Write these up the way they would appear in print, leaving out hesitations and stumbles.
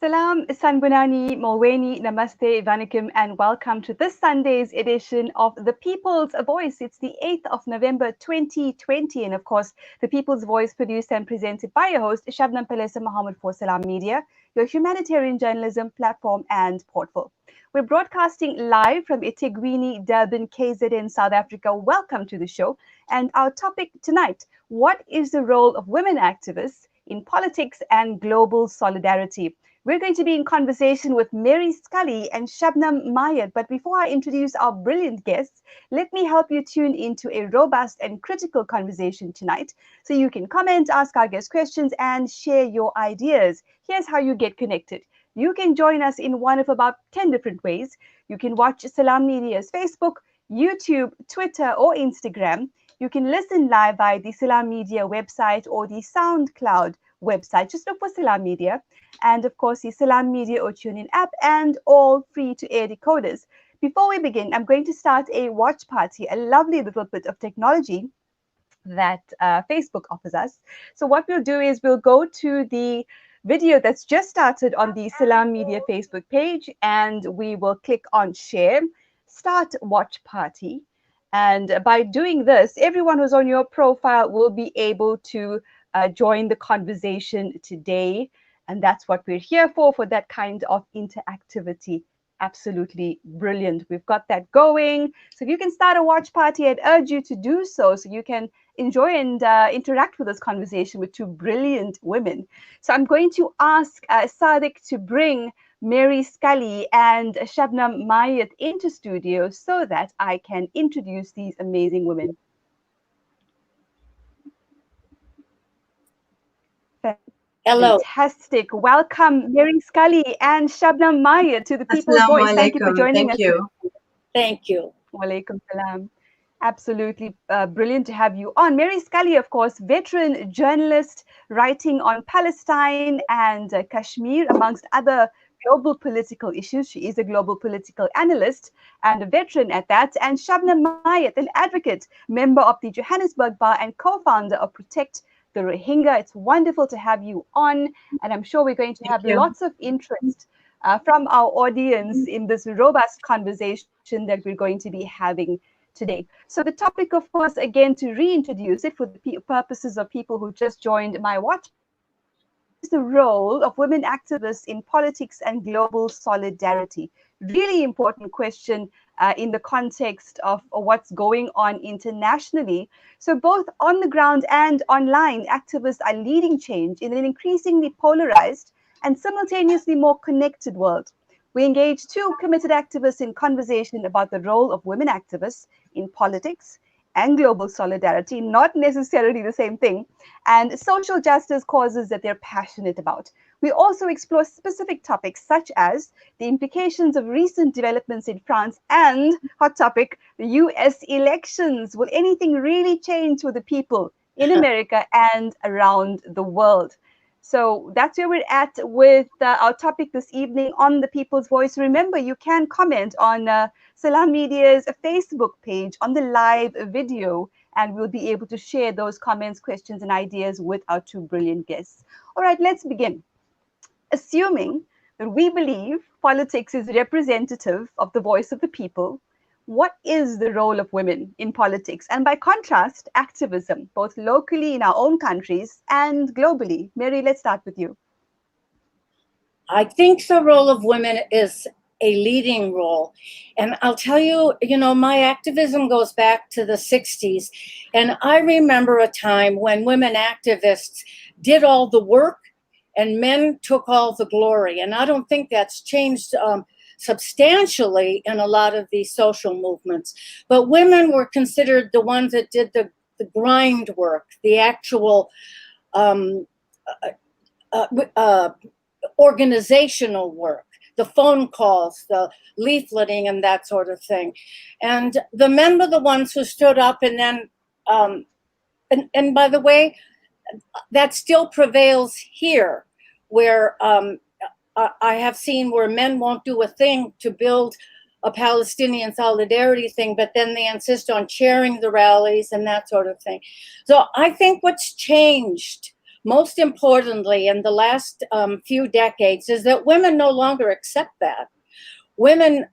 Salam, Sanbunani, Molweni, Namaste, Vanakkam, and welcome to this Sunday's edition of The People's Voice. It's the 8th of November 2020, and of course, The People's Voice produced and presented by your host, Shabnam Mayet for Salaamedia, your humanitarian journalism platform and portal. We're broadcasting live from eThekwini, Durban, KZN, South Africa. Welcome to the show. And our topic tonight, what is the role of women activists in politics and global solidarity? We're going to be in conversation with Mary Scully and Shabnam Mayet. But before I introduce our brilliant guests, let me help you tune into a robust and critical conversation tonight so you can comment, ask our guests questions, and share your ideas. Here's how you get connected. You can join us in one of about 10 different ways. You can watch Salaamedia's Facebook, YouTube, Twitter, or Instagram. You can listen live via the Salaamedia website or the SoundCloud website. Just look for Salaamedia. And of course, the Salaamedia or TuneIn app, and all free-to-air decoders. Before we begin, I'm going to start a watch party, a lovely little bit of technology that Facebook offers us. So what we'll do is we'll go to the video that's just started on the Salaamedia Facebook page, and we will click on share, start watch party. And by doing this, everyone who's on your profile will be able to join the conversation today. And that's what we're here for that kind of interactivity. Absolutely brilliant. We've got that going. So if you can start a watch party, I'd urge you to do so you can enjoy and interact with this conversation with two brilliant women. So I'm going to ask Sadiq to bring Mary Scully and Shabnam Mayet into studio so that I can introduce these amazing women. Hello. Fantastic. Welcome, Mary Scully and Shabnam Mayet to the People's Voice. Thank you for joining us. Thank you. Walaikum salam. Absolutely brilliant to have you on. Mary Scully, of course, veteran journalist writing on Palestine and Kashmir, amongst other global political issues. She is a global political analyst and a veteran at that. And Shabnam Mayet, an advocate, member of the Johannesburg Bar and co-founder of Protect the Rohingya. It's wonderful to have you on, and I'm sure we're going to have lots of interest from our audience in this robust conversation that we're going to be having today. So the topic, of course, again, to reintroduce it for the purposes of people who just joined my watch, is the role of women activists in politics and global solidarity. Really important question in the context of what's going on internationally. So both on the ground and online, activists are leading change in an increasingly polarized and simultaneously more connected world. We engage two committed activists in conversation about the role of women activists in politics and global solidarity, not necessarily the same thing, and social justice causes that they're passionate about. We also explore specific topics such as the implications of recent developments in France and, hot topic, the US elections. Will anything really change for the people in America and around the world? So that's where we're at with our topic this evening on The People's Voice. Remember, you can comment on Salaamedia's Facebook page on the live video, and we'll be able to share those comments, questions, and ideas with our two brilliant guests. All right, let's begin. Assuming that we believe politics is representative of the voice of the people, what is the role of women in politics? And by contrast, activism, both locally in our own countries and globally. Mary, let's start with you. I think the role of women is a leading role. And I'll tell you, my activism goes back to the 60s. And I remember a time when women activists did all the work and men took all the glory. And I don't think that's changed substantially in a lot of these social movements. But women were considered the ones that did the grind work, the actual organizational work, the phone calls, the leafleting, and that sort of thing. And the men were the ones who stood up, and then, and by the way, that still prevails here, where I have seen where men won't do a thing to build a Palestinian solidarity thing, but then they insist on chairing the rallies and that sort of thing. So I think what's changed most importantly in the last few decades, is that women no longer accept that. Women,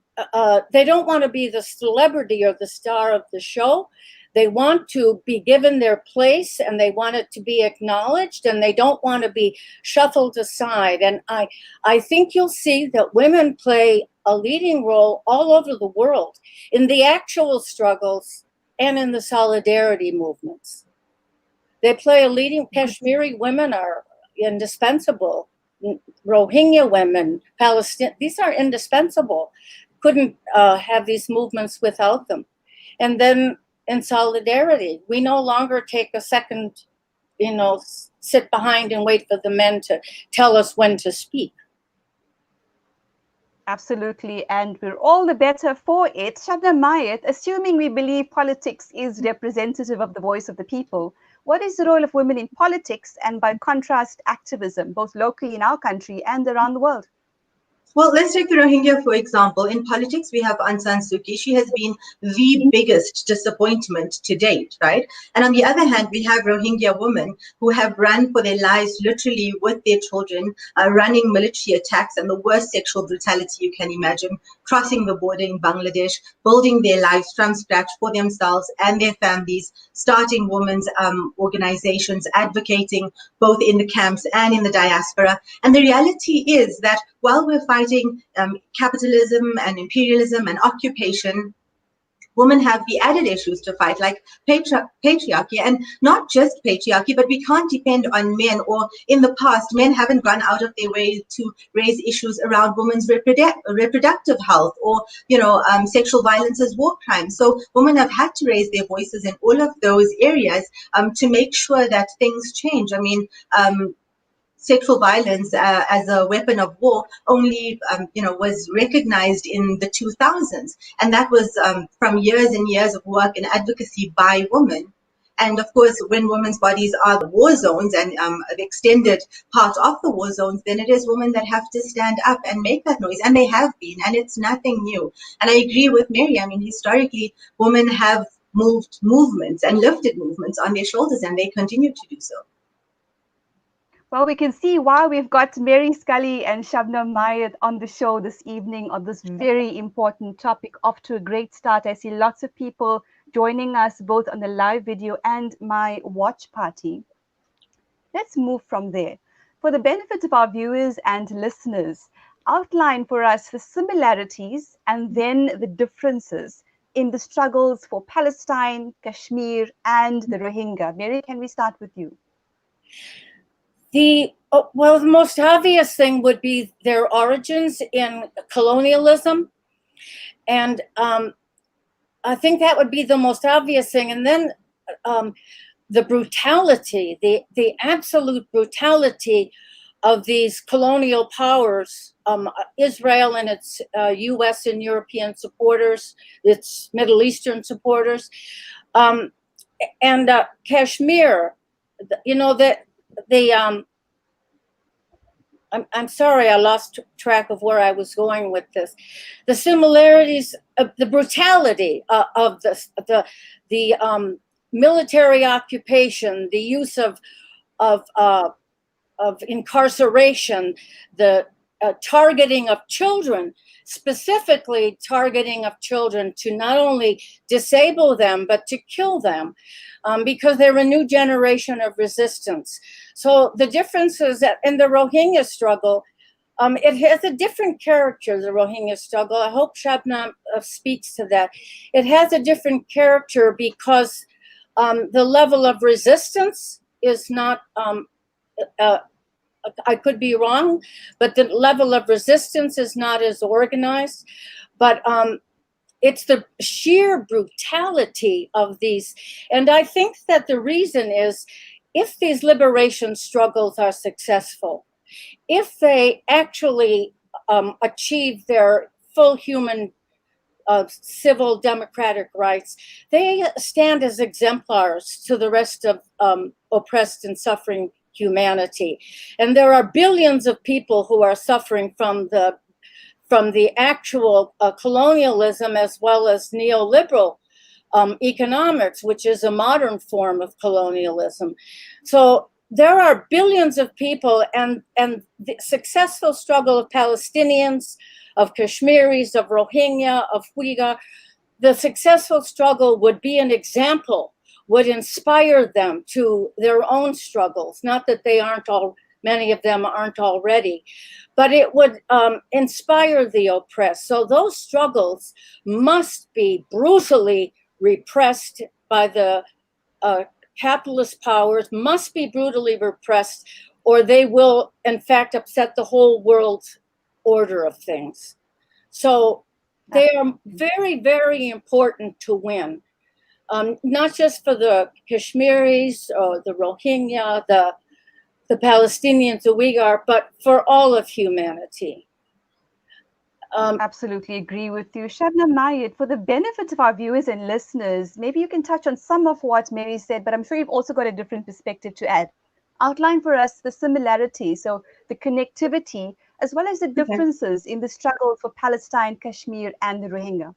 they don't want to be the celebrity or the star of the show. They want to be given their place, and they want it to be acknowledged, and they don't want to be shuffled aside. And I think you'll see that women play a leading role all over the world in the actual struggles and in the solidarity movements. They play a leading. Kashmiri women are indispensable. Rohingya women, Palestine, these are indispensable. Couldn't have these movements without them. And then in solidarity, we no longer take a second, sit behind and wait for the men to tell us when to speak. Absolutely, and we're all the better for it. Shabnam Mayet, assuming we believe politics is representative of the voice of the people, what is the role of women in politics and, by contrast, activism, both locally in our country and around the world? Well, let's take the Rohingya, for example. In politics, we have Aung San Suu Kyi. She has been the biggest disappointment to date, right? And on the other hand, we have Rohingya women who have run for their lives, literally with their children, running military attacks and the worst sexual brutality you can imagine, crossing the border in Bangladesh, building their lives from scratch for themselves and their families, starting women's organizations, advocating both in the camps and in the diaspora. And the reality is that while we're fighting capitalism and imperialism and occupation, women have the added issues to fight, like patriarchy, and not just patriarchy, but we can't depend on men, or in the past, men haven't gone out of their way to raise issues around women's reproductive health, or, sexual violence as war crimes. So women have had to raise their voices in all of those areas to make sure that things change. I mean, sexual violence as a weapon of war only, was recognized in the 2000s. And that was from years and years of work and advocacy by women. And of course, when women's bodies are the war zones and an extended part of the war zones, then it is women that have to stand up and make that noise. And they have been, and it's nothing new. And I agree with Mary. I mean, historically, women have moved movements and lifted movements on their shoulders, and they continue to do so. Well, we can see why we've got Mary Scully and Shabnam Mayet on the show this evening on this very important topic. Off to a great start. I see lots of people joining us both on the live video and my watch party. Let's move from there. For the benefit of our viewers and listeners, outline for us the similarities and then the differences in the struggles for Palestine, Kashmir, and the Rohingya. Mary, can we start with you? The most obvious thing would be their origins in colonialism. And I think that would be the most obvious thing. And then the brutality, the absolute brutality of these colonial powers, Israel and its US and European supporters, its Middle Eastern supporters, and Kashmir, I'm sorry, I lost track of where I was going with this. The similarities of the brutality of the military occupation, the use of incarceration, the targeting of children, specifically targeting of children to not only disable them, but to kill them, because they're a new generation of resistance. So the difference is that in the Rohingya struggle, it has a different character, the Rohingya struggle. I hope Shabnam speaks to that. It has a different character because the level of resistance is not, I could be wrong, but the level of resistance is not as organized. But it's the sheer brutality of these. And I think that the reason is, if these liberation struggles are successful, if they actually achieve their full human civil democratic rights, they stand as exemplars to the rest of oppressed and suffering humanity. And there are billions of people who are suffering from the actual colonialism, as well as neoliberal economics, which is a modern form of colonialism. So there are billions of people, and the successful struggle of Palestinians, of Kashmiris, of Rohingya, of Uyghur, the successful struggle would be an example, would inspire them to their own struggles. Not that they aren't all, many of them aren't already, but it would inspire the oppressed. So those struggles must be brutally repressed by the capitalist powers, must be brutally repressed, or they will, in fact, upset the whole world's order of things. So they are very, very important to win, not just for the Kashmiris or the Rohingya, the Palestinians, the Uyghur, but for all of humanity. Absolutely agree with you. Shabnam Mayet, for the benefit of our viewers and listeners, maybe you can touch on some of what Mary said, but I'm sure you've also got a different perspective to add. Outline for us the similarities, so the connectivity, as well as the differences in the struggle for Palestine, Kashmir, and the Rohingya.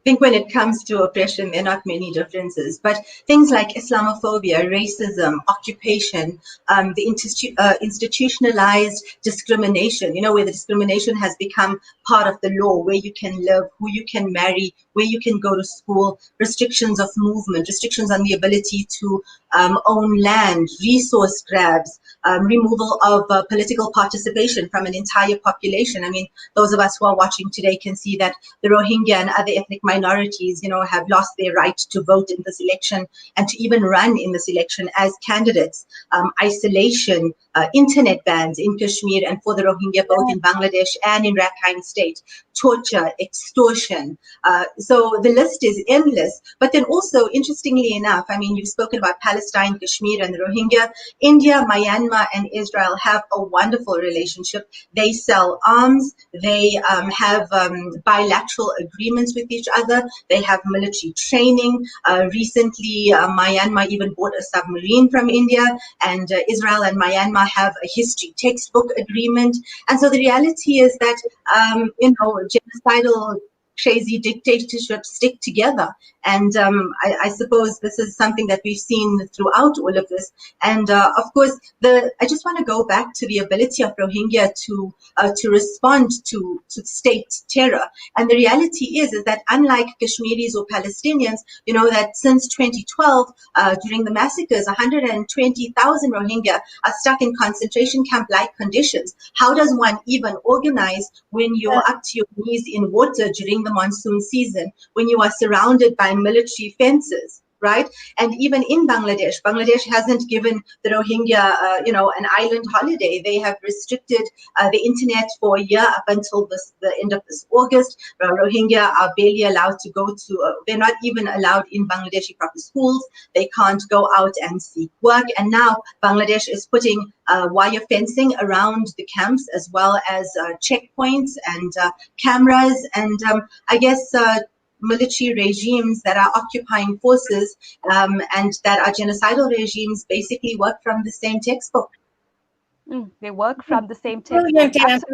I think when it comes to oppression, there are not many differences, but things like Islamophobia, racism, occupation, the institutionalized discrimination, where the discrimination has become part of the law, where you can live, who you can marry, where you can go to school, restrictions of movement, restrictions on the ability to own land, resource grabs, removal of political participation from an entire population. I mean, those of us who are watching today can see that the Rohingya and other ethnic minorities, have lost their right to vote in this election and to even run in this election as candidates. Isolation, internet bans in Kashmir and for the Rohingya, both in Bangladesh and in Rakhine State, torture, extortion. So the list is endless. But then also, interestingly enough, I mean, you've spoken about Palestine, Kashmir, and the Rohingya. India, Myanmar, and Israel have a wonderful relationship. They sell arms. They have bilateral agreements with each other. They have military training. Recently, Myanmar even bought a submarine from India, and Israel and Myanmar have a history textbook agreement. And so the reality is that, genocidal crazy dictatorships stick together. And I suppose this is something that we've seen throughout all of this. And of course, I just want to go back to the ability of Rohingya to respond to state terror. And the reality is that unlike Kashmiris or Palestinians, that since 2012, during the massacres, 120,000 Rohingya are stuck in concentration camp-like conditions. How does one even organize when you're up to your knees in water during the monsoon season, when you are surrounded by military fences, right? And even in Bangladesh hasn't given the Rohingya, an island holiday. They have restricted the internet for a year up until the end of this August. Rohingya are barely allowed to go to, they're not even allowed in Bangladeshi proper schools. They can't go out and seek work. And now Bangladesh is putting wire fencing around the camps, as well as checkpoints and cameras. And I guess military regimes that are occupying forces and that are genocidal regimes basically work from the same textbook. They work from the same textbook. Brilliant answer,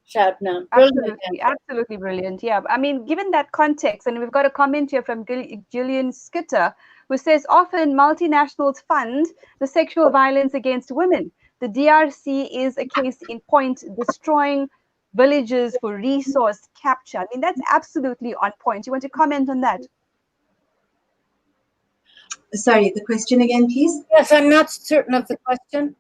Shabnam. Absolutely brilliant. Yeah, I mean, given that context, and we've got a comment here from Gillian Skitter, who says often multinationals fund the sexual violence against women. The DRC is a case in point, destroying villages for resource capture. I mean, that's absolutely on point. You want to comment on that? Sorry, the question again, please? Yes, I'm not certain of the question.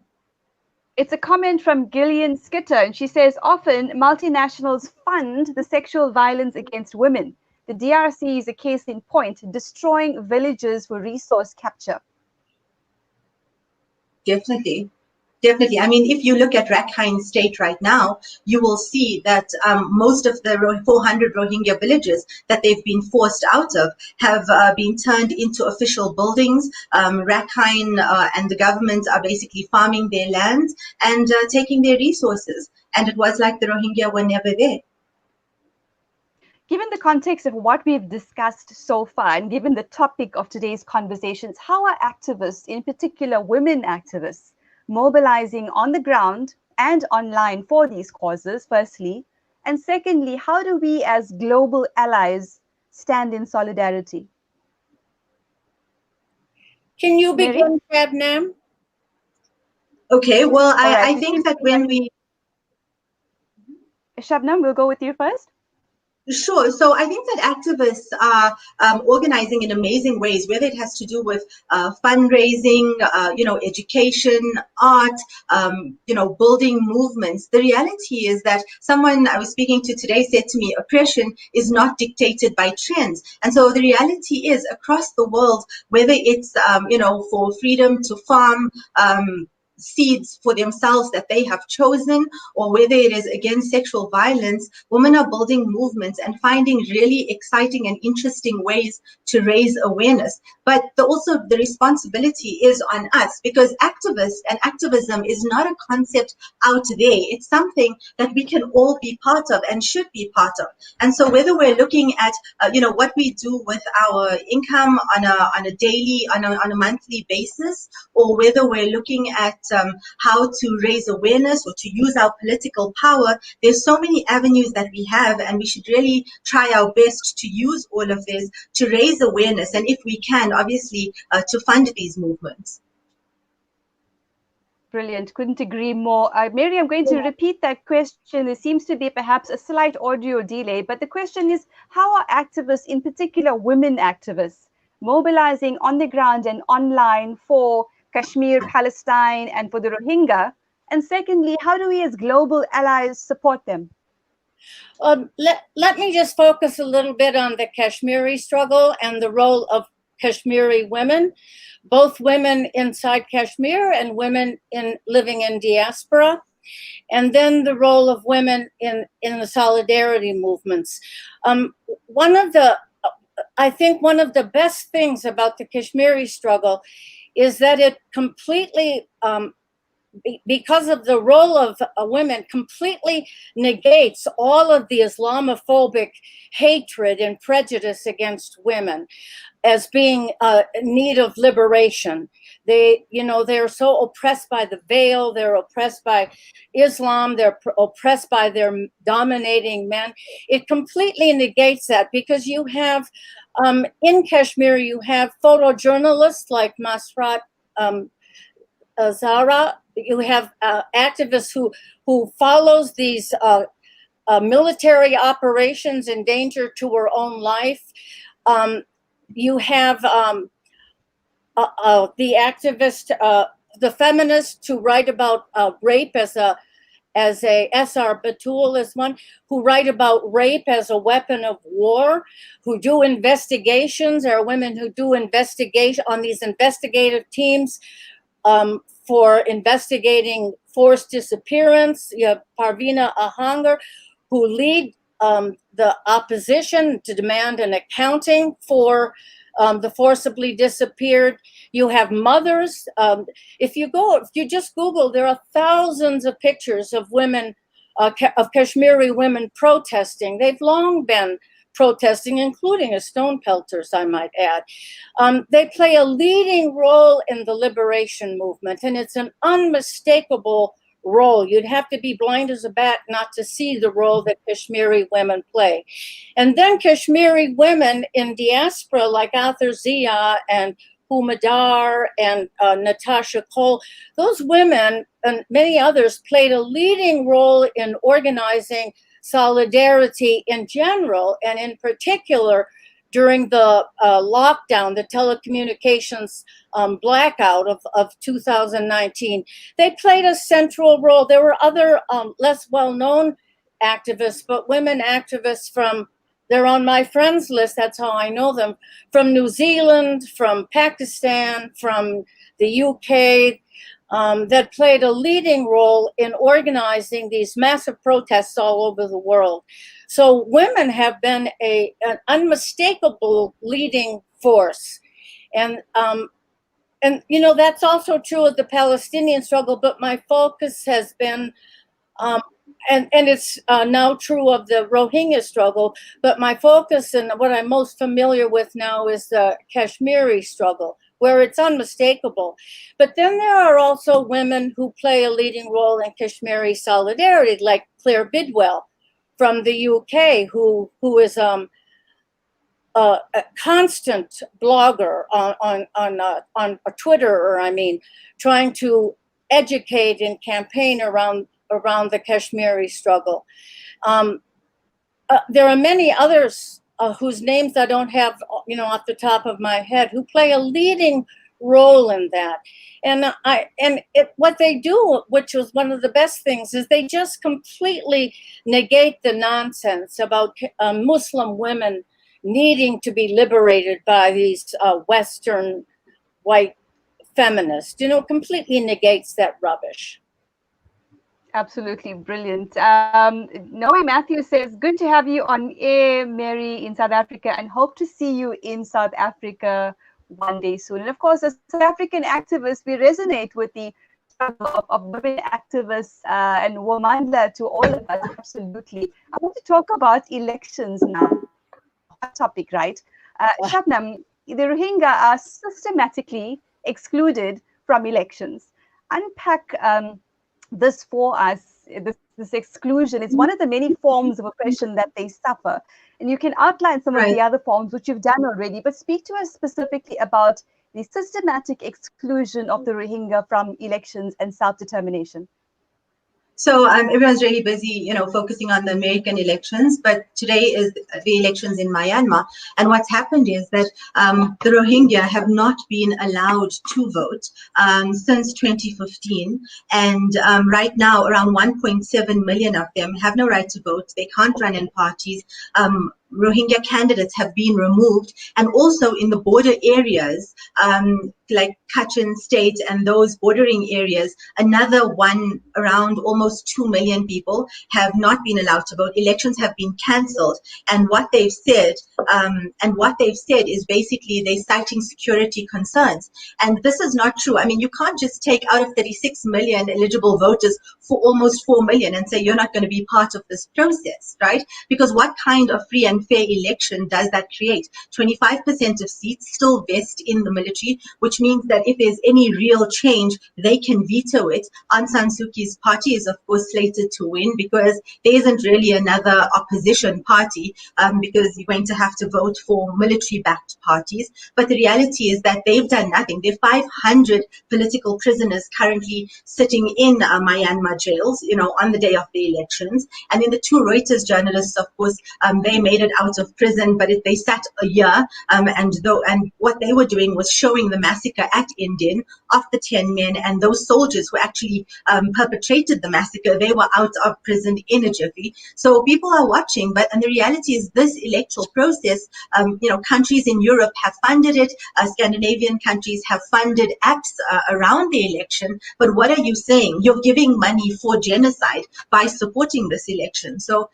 It's a comment from Gillian Skitter, and she says often multinationals fund the sexual violence against women. The DRC is a case in point, destroying villages for resource capture. Definitely. I mean, if you look at Rakhine State right now, you will see that most of the 400 Rohingya villages that they've been forced out of have been turned into official buildings. Rakhine and the government are basically farming their lands and taking their resources. And it was like the Rohingya were never there. Given the context of what we've discussed so far, and given the topic of today's conversations, how are activists, in particular women activists, mobilizing on the ground and online for these causes, firstly? And secondly, how do we as global allies stand in solidarity? Can you begin, Shabnam? Okay, well, All right. I So think that when we Shabnam, we'll go with you first. Sure. So I think that activists are organizing in amazing ways, whether it has to do with fundraising, education, art, building movements. The reality is that someone I was speaking to today said to me, oppression is not dictated by trends. And so the reality is across the world, whether it's, for freedom to farm, seeds for themselves that they have chosen, or whether it is against sexual violence, women are building movements and finding really exciting and interesting ways to raise awareness. But also the responsibility is on us, because activists and activism is not a concept out there. It's something that we can all be part of and should be part of. And so whether we're looking at what we do with our income on a daily, on a monthly basis, or whether we're looking at how to raise awareness or to use our political power, there's so many avenues that we have, and we should really try our best to use all of this to raise awareness, and if we can, obviously, to fund these movements. Brilliant. Couldn't agree more. Mary, I'm going to repeat that question. There seems to be perhaps a slight audio delay, but the question is, how are activists, in particular women activists, mobilizing on the ground and online for Kashmir, Palestine, and for the Rohingya? And secondly, how do we as global allies support them? Let me just focus a little bit on the Kashmiri struggle and the role of Kashmiri women, both women inside Kashmir and women living in diaspora, and then the role of women in the solidarity movements. I think one of the best things about the Kashmiri struggle is that it completely, because of the role of women, completely negates all of the Islamophobic hatred and prejudice against women as being in need of liberation. They're so oppressed by the veil, they're oppressed by Islam, they're oppressed by their dominating men. It completely negates that, because you have, in Kashmir, you have photojournalists like Masrat Zara. You have activists who follows these military operations in danger to her own life. You have the activist, the feminists who write about rape as a S.R. Batul is one, who write about rape as a weapon of war, who do investigations. There are women who do investigation on these investigative teams for investigating forced disappearance. You have Parvina Ahangar, who lead the opposition to demand an accounting for the forcibly disappeared. You have mothers. If you just Google, there are thousands of pictures of women, of Kashmiri women protesting. They've long been protesting, including as stone pelters, I might add. They play a leading role in the liberation movement, and it's an unmistakable role. You'd have to be blind as a bat not to see the role that Kashmiri women play. And then Kashmiri women in diaspora, like Athar Zia and Humadar and Natasha Cole, those women and many others played a leading role in organizing solidarity in general, and in particular during the lockdown, the telecommunications blackout of 2019. They played a central role. There were other less well-known activists, but women activists they're on my friends list, that's how I know them, from New Zealand, from Pakistan, from the UK, that played a leading role in organizing these massive protests all over the world. So women have been an unmistakable leading force. And that's also true of the Palestinian struggle, but my focus has been, and it's now true of the Rohingya struggle, but my focus and what I'm most familiar with now is the Kashmiri struggle, where it's unmistakable. But then there are also women who play a leading role in Kashmiri solidarity, like Claire Bidwell from the UK, who is a constant blogger on Twitter, trying to educate and campaign around the Kashmiri struggle. There are many others whose names I don't have, off the top of my head, who play a leading role in that. And what they do, which was one of the best things, is they just completely negate the nonsense about Muslim women needing to be liberated by these Western white feminists. Completely negates that rubbish. Absolutely brilliant. Noe Matthew says, good to have you on air, Mary, in South Africa, and hope to see you in South Africa one day soon. And of course, as South African activists, we resonate with the struggle of women activists and Womanda to all of us, absolutely. I want to talk about elections now. Hot topic, right? Shabnam, the Rohingya are systematically excluded from elections. Unpack this for us, this exclusion. It's one of the many forms of oppression that they suffer. And you can outline some of the other forms, which you've done already, but speak to us specifically about the systematic exclusion of the Rohingya from elections and self-determination. So everyone's really busy, focusing on the American elections, but today is the elections in Myanmar. And what's happened is that the Rohingya have not been allowed to vote since 2015. And right now, around 1.7 million of them have no right to vote. They can't run in parties. Rohingya candidates have been removed, and also in the border areas like Kachin State and those bordering areas, another one, around almost 2 million people have not been allowed to vote. Elections have been cancelled, and what they've said is basically they're citing security concerns, and this is not true. I mean, you can't just take out of 36 million eligible voters for almost 4 million and say you're not going to be part of this process, right? Because what kind of free and fair election does that create? 25% of seats still vest in the military, which means that if there's any real change, they can veto it. Aung San Suu Kyi's party is, of course, slated to win because there isn't really another opposition party because you're going to have to vote for military-backed parties. But the reality is that they've done nothing. There are 500 political prisoners currently sitting in Myanmar jails, on the day of the elections. And then the two Reuters journalists, of course, they made it out of prison, but they sat a year. And what they were doing was showing the massacre at Indian of the 10 men, and those soldiers who actually perpetrated the massacre, they were out of prison in a jiffy. So people are watching, and the reality is this electoral process, countries in Europe have funded it, Scandinavian countries have funded apps around the election, but what are you saying? You're giving money for genocide by supporting this election. So,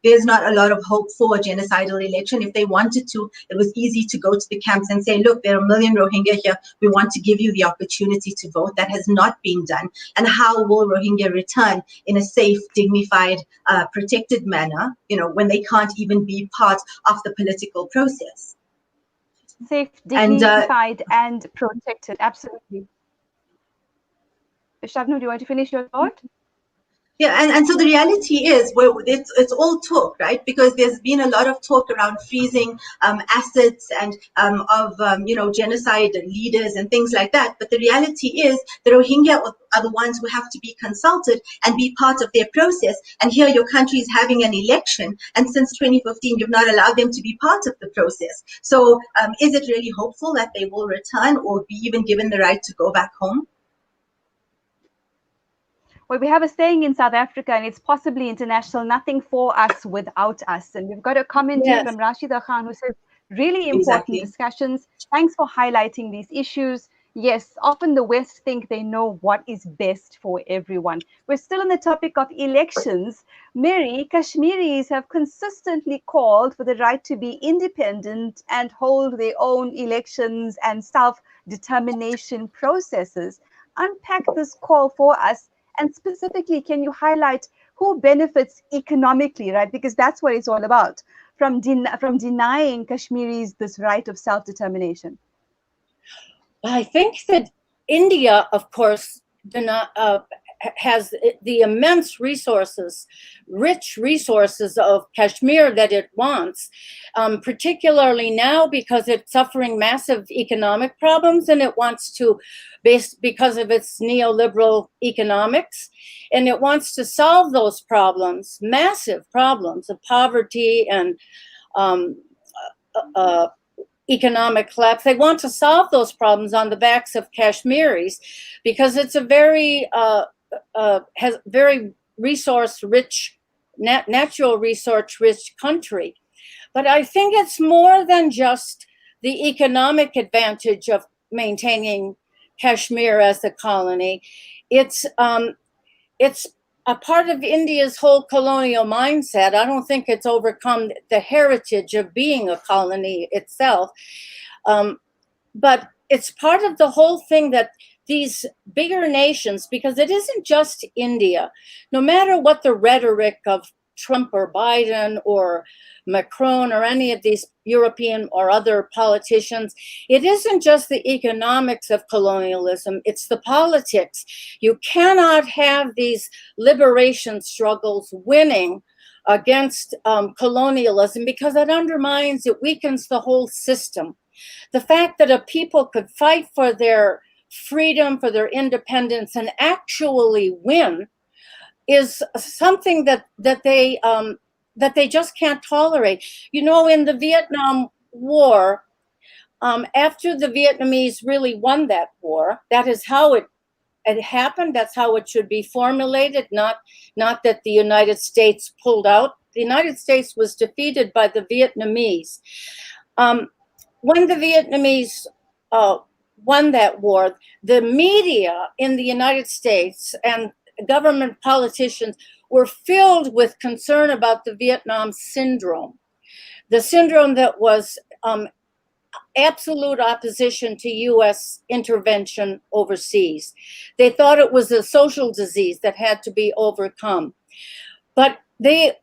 there's not a lot of hope for a genocidal election. If they wanted to, it was easy to go to the camps and say, look, there are 1 million Rohingya here. We want to give you the opportunity to vote. That has not been done. And how will Rohingya return in a safe, dignified, protected manner, when they can't even be part of the political process? Safe, dignified, and protected. Absolutely. Shabnam, do you want to finish your thought? Yeah, and so the reality is, it's all talk, right? Because there's been a lot of talk around freezing assets and of genocide leaders and things like that. But the reality is, the Rohingya are the ones who have to be consulted and be part of their process. And here, your country is having an election, and since 2015, you've not allowed them to be part of the process. So, is it really hopeful that they will return or be even given the right to go back home? Well, we have a saying in South Africa, and it's possibly international, nothing for us without us. And we've got a comment here from Rashida Khan who says, really important discussions. Thanks for highlighting these issues. Yes, often the West think they know what is best for everyone. We're still on the topic of elections. Mary, Kashmiris have consistently called for the right to be independent and hold their own elections and self-determination processes. Unpack this call for us. And specifically, can you highlight who benefits economically, right? Because that's what it's all about, from denying Kashmiris this right of self-determination. I think that India, of course, has the immense resources, rich resources of Kashmir that it wants, particularly now because it's suffering massive economic problems, and it wants to, because of its neoliberal economics, and it wants to solve those problems, massive problems of poverty and economic collapse. They want to solve those problems on the backs of Kashmiris because it's a very has very resource-rich, natural resource-rich country. But I think it's more than just the economic advantage of maintaining Kashmir as a colony. It's a part of India's whole colonial mindset. I don't think it's overcome the heritage of being a colony itself. But it's part of the whole thing that these bigger nations, because it isn't just India, no matter what the rhetoric of Trump or Biden or Macron or any of these European or other politicians, it isn't just the economics of colonialism, it's the politics. You cannot have these liberation struggles winning against colonialism because it undermines, it weakens the whole system. The fact that a people could fight for their freedom, for their independence, and actually win is something that they just can't tolerate. You know, in the Vietnam War, after the Vietnamese really won that war, that is how it happened. That's how it should be formulated. Not that the United States pulled out. The United States was defeated by the Vietnamese. When the Vietnamese won that war, the media in the United States and government politicians were filled with concern about the Vietnam syndrome, the syndrome that was absolute opposition to U.S. intervention overseas. They thought it was a social disease that had to be overcome. But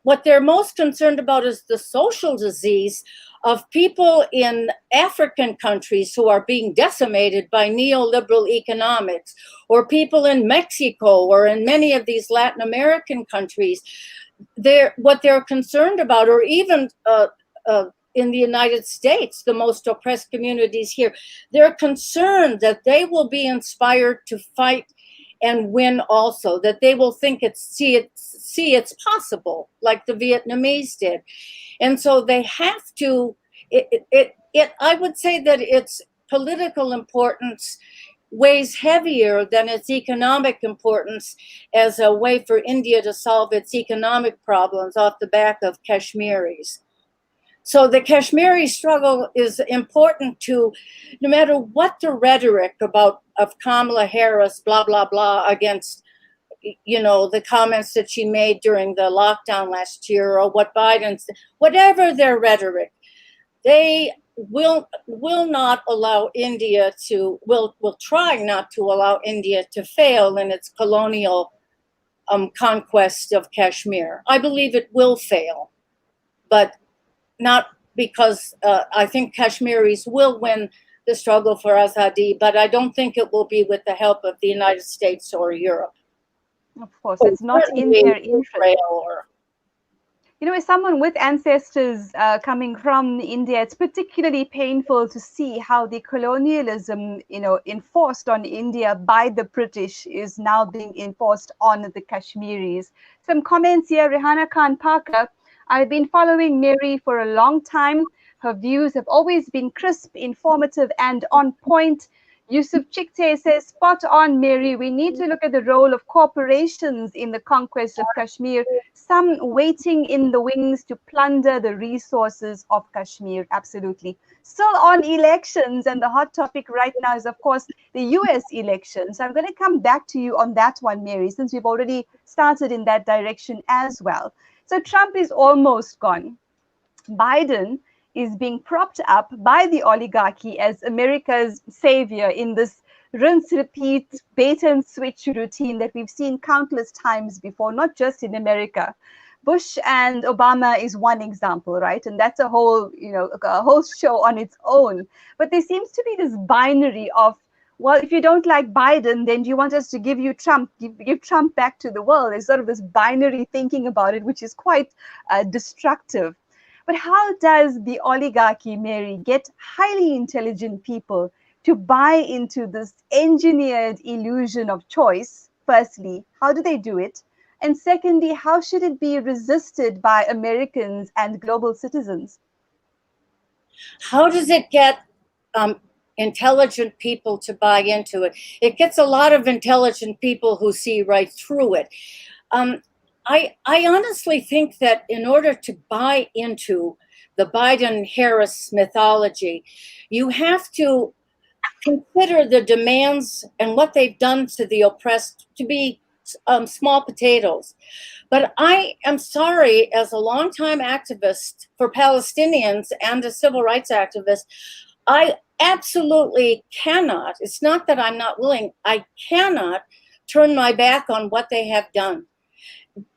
what they're most concerned about is the social disease of people in African countries who are being decimated by neoliberal economics, or people in Mexico or in many of these Latin American countries. What they're concerned about, or even in the United States, the most oppressed communities here, they're concerned that they will be inspired to fight and win also, that they will think see it's possible, like the Vietnamese did. And so they have to, I would say that its political importance weighs heavier than its economic importance as a way for India to solve its economic problems off the back of Kashmiris. So the Kashmiri struggle is important to, no matter what the rhetoric of Kamala Harris, blah, blah, blah, against, you know, the comments that she made during the lockdown last year, or what Biden said, whatever their rhetoric, they will not allow India to, will try not to allow India to fail in its colonial conquest of Kashmir. I believe it will fail, but not because I think Kashmiris will win the struggle for Azadi, but I don't think it will be with the help of the United States or Europe. Of course, it's not in their interest. You know, as someone with ancestors coming from India, it's particularly painful to see how the colonialism, you know, enforced on India by the British is now being enforced on the Kashmiris. Some comments here, Rehana Khan Parker. I've been following Mary for a long time. Her views have always been crisp, informative, and on point. Yusuf Chikte says, spot on, Mary. We need to look at the role of corporations in the conquest of Kashmir, some waiting in the wings to plunder the resources of Kashmir. Absolutely. Still on elections, and the hot topic right now is, of course, the US elections. So I'm going to come back to you on that one, Mary, since we've already started in that direction as well. So Trump is almost gone. Biden is being propped up by the oligarchy as America's savior in this rinse, repeat, bait and switch routine that we've seen countless times before, not just in America. Bush and Obama is one example, right? And that's a whole, you know, a whole show on its own. But there seems to be this binary of well, if you don't like Biden, then do you want us to give you Trump, give Trump back to the world? There's sort of this binary thinking about it, which is quite destructive. But how does the oligarchy, Mary, get highly intelligent people to buy into this engineered illusion of choice? Firstly, how do they do it? And secondly, how should it be resisted by Americans and global citizens? How does it get intelligent people to buy into it? It gets a lot of intelligent people who see right through it. I honestly think that in order to buy into the Biden-Harris mythology, you have to consider the demands and what they've done to the oppressed to be small potatoes. But I am sorry, as a longtime activist for Palestinians and a civil rights activist, I absolutely cannot, it's not that I'm not willing, I cannot turn my back on what they have done.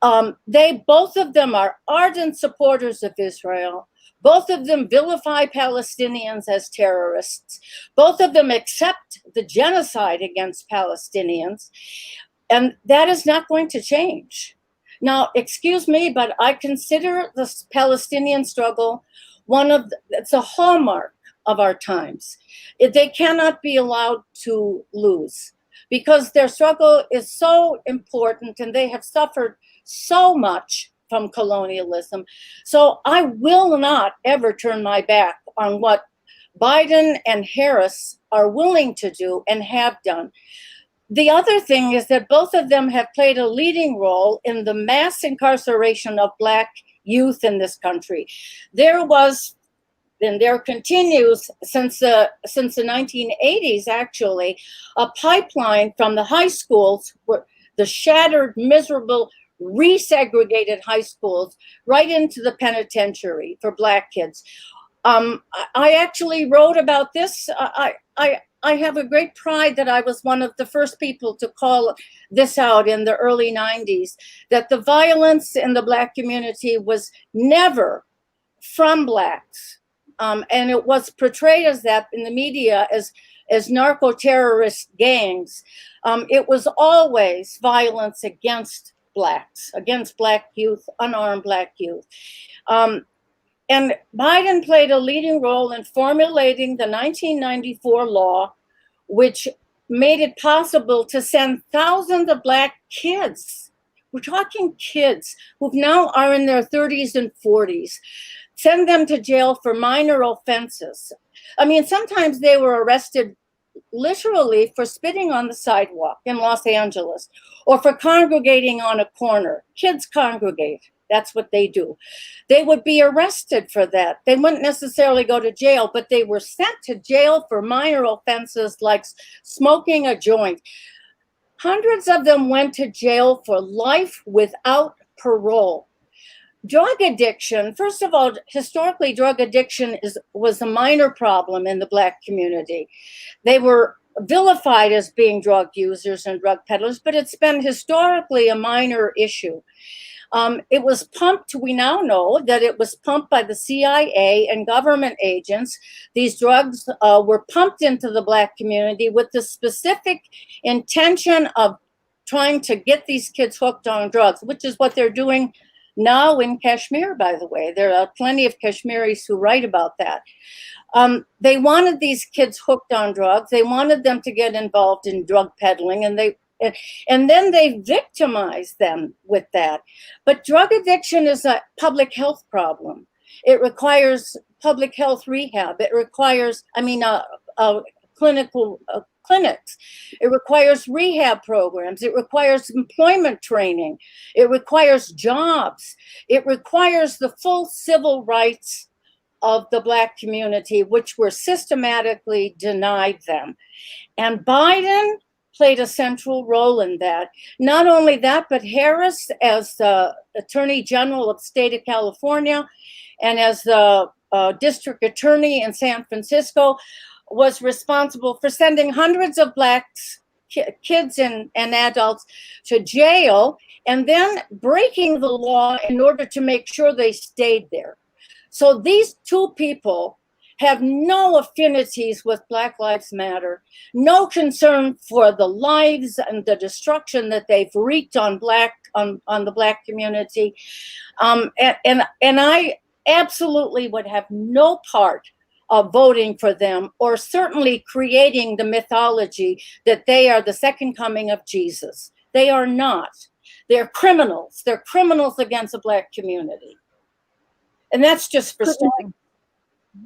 Both of them are ardent supporters of Israel. Both of them vilify Palestinians as terrorists. Both of them accept the genocide against Palestinians. And that is not going to change. Now, excuse me, but I consider the Palestinian struggle it's a hallmark of our times. They cannot be allowed to lose because their struggle is so important and they have suffered so much from colonialism. So I will not ever turn my back on what Biden and Harris are willing to do and have done. The other thing is that both of them have played a leading role in the mass incarceration of Black youth in this country. There was, and there continues since the 1980s, actually, a pipeline from the high schools, the shattered, miserable, resegregated high schools, right into the penitentiary for Black kids. I actually wrote about this. I have a great pride that I was one of the first people to call this out in the early 90s, that the violence in the Black community was never from Blacks. And it was portrayed as that in the media as narco-terrorist gangs. It was always violence against Blacks, against Black youth, unarmed Black youth. And Biden played a leading role in formulating the 1994 law, which made it possible to send thousands of Black kids, we're talking kids who now are in their 30s and 40s, send them to jail for minor offenses. I mean, sometimes they were arrested literally for spitting on the sidewalk in Los Angeles or for congregating on a corner. Kids congregate. That's what they do. They would be arrested for that. They wouldn't necessarily go to jail, but they were sent to jail for minor offenses like smoking a joint. Hundreds of them went to jail for life without parole. Drug addiction, first of all, historically, drug addiction was a minor problem in the Black community. They were vilified as being drug users and drug peddlers, but it's been historically a minor issue. It was pumped, we now know that it was pumped by the CIA and government agents. These drugs were pumped into the Black community with the specific intention of trying to get these kids hooked on drugs, which is what they're doing now in Kashmir, by the way. There are plenty of Kashmiris who write about that. They wanted these kids hooked on drugs. They wanted them to get involved in drug peddling, and then they victimize them with that. But drug addiction is a public health problem. It requires public health rehab. It requires, clinics. It requires rehab programs. It requires employment training. It requires jobs. It requires the full civil rights of the Black community, which were systematically denied them. And Biden played a central role in that. Not only that, but Harris, as the Attorney General of the state of California and as the district attorney in San Francisco, was responsible for sending hundreds of Black kids and adults to jail and then breaking the law in order to make sure they stayed there. So these two people have no affinities with Black Lives Matter, no concern for the lives and the destruction that they've wreaked on the Black community. And I absolutely would have no part of voting for them, or certainly creating the mythology that they are the second coming of Jesus. They are not. They're criminals. They're criminals against the Black community. And that's just for starting.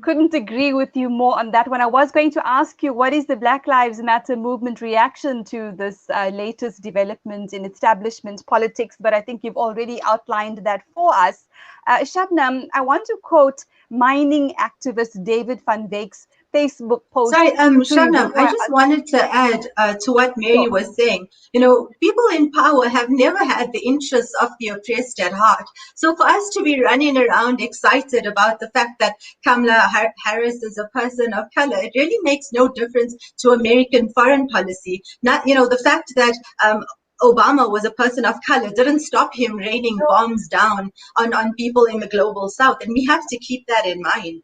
Couldn't agree with you more on that one. I was going to ask you, what is the Black Lives Matter movement reaction to this latest development in establishment politics? But I think you've already outlined that for us. Shabnam, I want to quote mining activist David van Wyck's Facebook post. Sorry, Shabnam, I just wanted to add to what Mary was saying. You know, people in power have never had the interests of the oppressed at heart. So for us to be running around excited about the fact that Kamala Harris is a person of color, it really makes no difference to American foreign policy. Not, you know, the fact that Obama was a person of color didn't stop him raining bombs down on people in the global south. And we have to keep that in mind.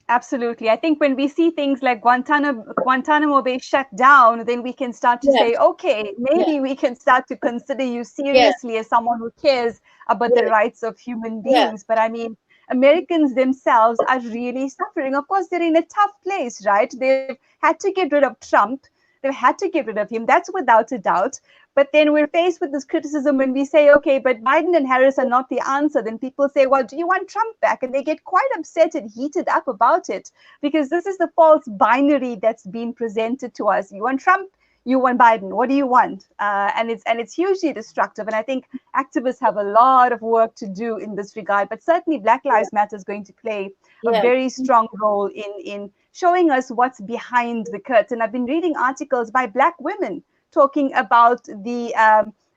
Absolutely. I think when we see things like Guantanamo Bay shut down, then we can start to say, okay, maybe we can start to consider you seriously as someone who cares about the rights of human beings. But I mean, Americans themselves are really suffering. Of course, they're in a tough place, right? They've had to get rid of Trump. They've had to get rid of him. That's without a doubt. But then we're faced with this criticism when we say, okay, but Biden and Harris are not the answer. Then people say, well, do you want Trump back? And they get quite upset and heated up about it, because this is the false binary that's being presented to us. You want Trump, you want Biden. What do you want? And it's hugely destructive. And I think activists have a lot of work to do in this regard. But certainly Black Lives Matter is going to play a very strong role in showing us what's behind the curtain. I've been reading articles by Black women talking about the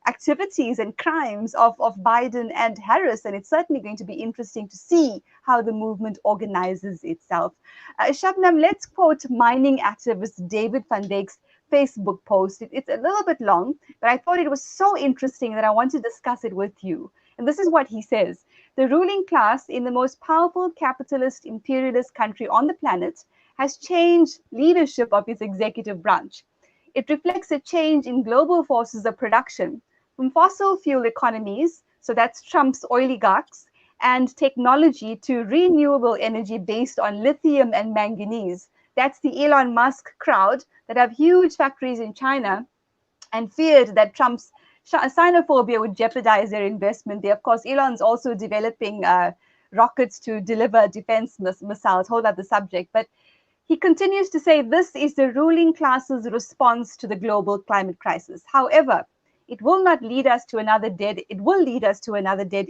activities and crimes of Biden and Harris. And it's certainly going to be interesting to see how the movement organizes itself. Shabnam, let's quote mining activist David van Wyck's Facebook post. It's a little bit long, but I thought it was so interesting that I want to discuss it with you. And this is what he says. The ruling class in the most powerful capitalist imperialist country on the planet has changed leadership of its executive branch. It reflects a change in global forces of production from fossil fuel economies, so that's Trump's oligarchs, and technology to renewable energy based on lithium and manganese. That's the Elon Musk crowd that have huge factories in China and feared that Trump's xenophobia would jeopardize their investment there. Of course, Elon's also developing rockets to deliver defense missiles, whole other subject. But he continues to say this is the ruling class's response to the global climate crisis. However, it will lead us to another dead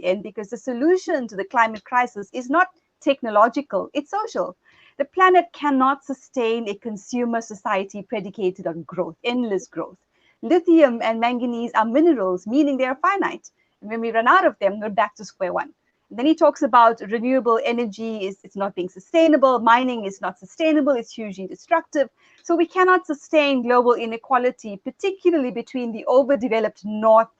end, because the solution to the climate crisis is not technological, it's social. The planet cannot sustain a consumer society predicated on growth, endless growth. Lithium and manganese are minerals, meaning they are finite. And when we run out of them, we're back to square one. And then he talks about renewable energy it's not being sustainable. Mining is not sustainable. It's hugely destructive. So we cannot sustain global inequality, particularly between the overdeveloped North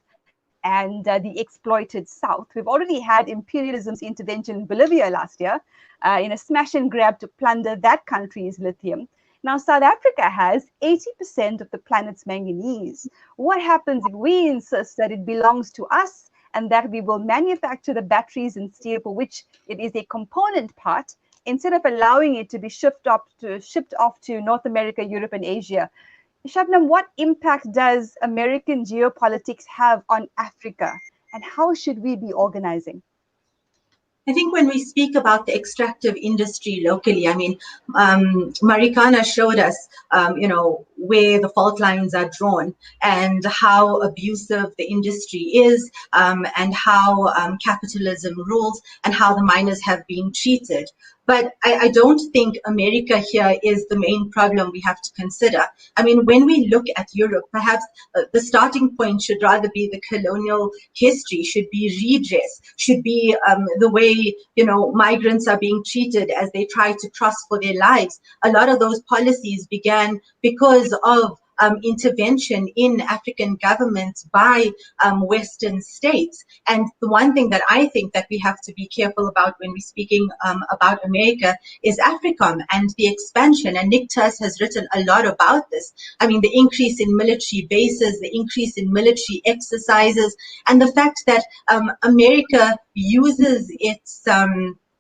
and the exploited South. We've already had imperialism's intervention in Bolivia last year in a smash and grab to plunder that country's lithium. Now, South Africa has 80% of the planet's manganese. What happens if we insist that it belongs to us and that we will manufacture the batteries and steel for which it is a component part, instead of allowing it to be shipped off to North America, Europe, and Asia? Shabnam, what impact does American geopolitics have on Africa, and how should we be organizing? I think when we speak about the extractive industry locally, I mean, Marikana showed us, where the fault lines are drawn and how abusive the industry is, and how capitalism rules and how the miners have been treated. But I don't think America here is the main problem we have to consider. I mean, when we look at Europe, perhaps the starting point should rather be the colonial history, should be redress, should be the way, migrants are being treated as they try to cross for their lives. A lot of those policies began because of intervention in African governments by Western states. And the one thing that I think that we have to be careful about when we're speaking about America is AFRICOM and the expansion. And Nick Tuss has written a lot about this. I mean, the increase in military bases, the increase in military exercises, and the fact that America uses its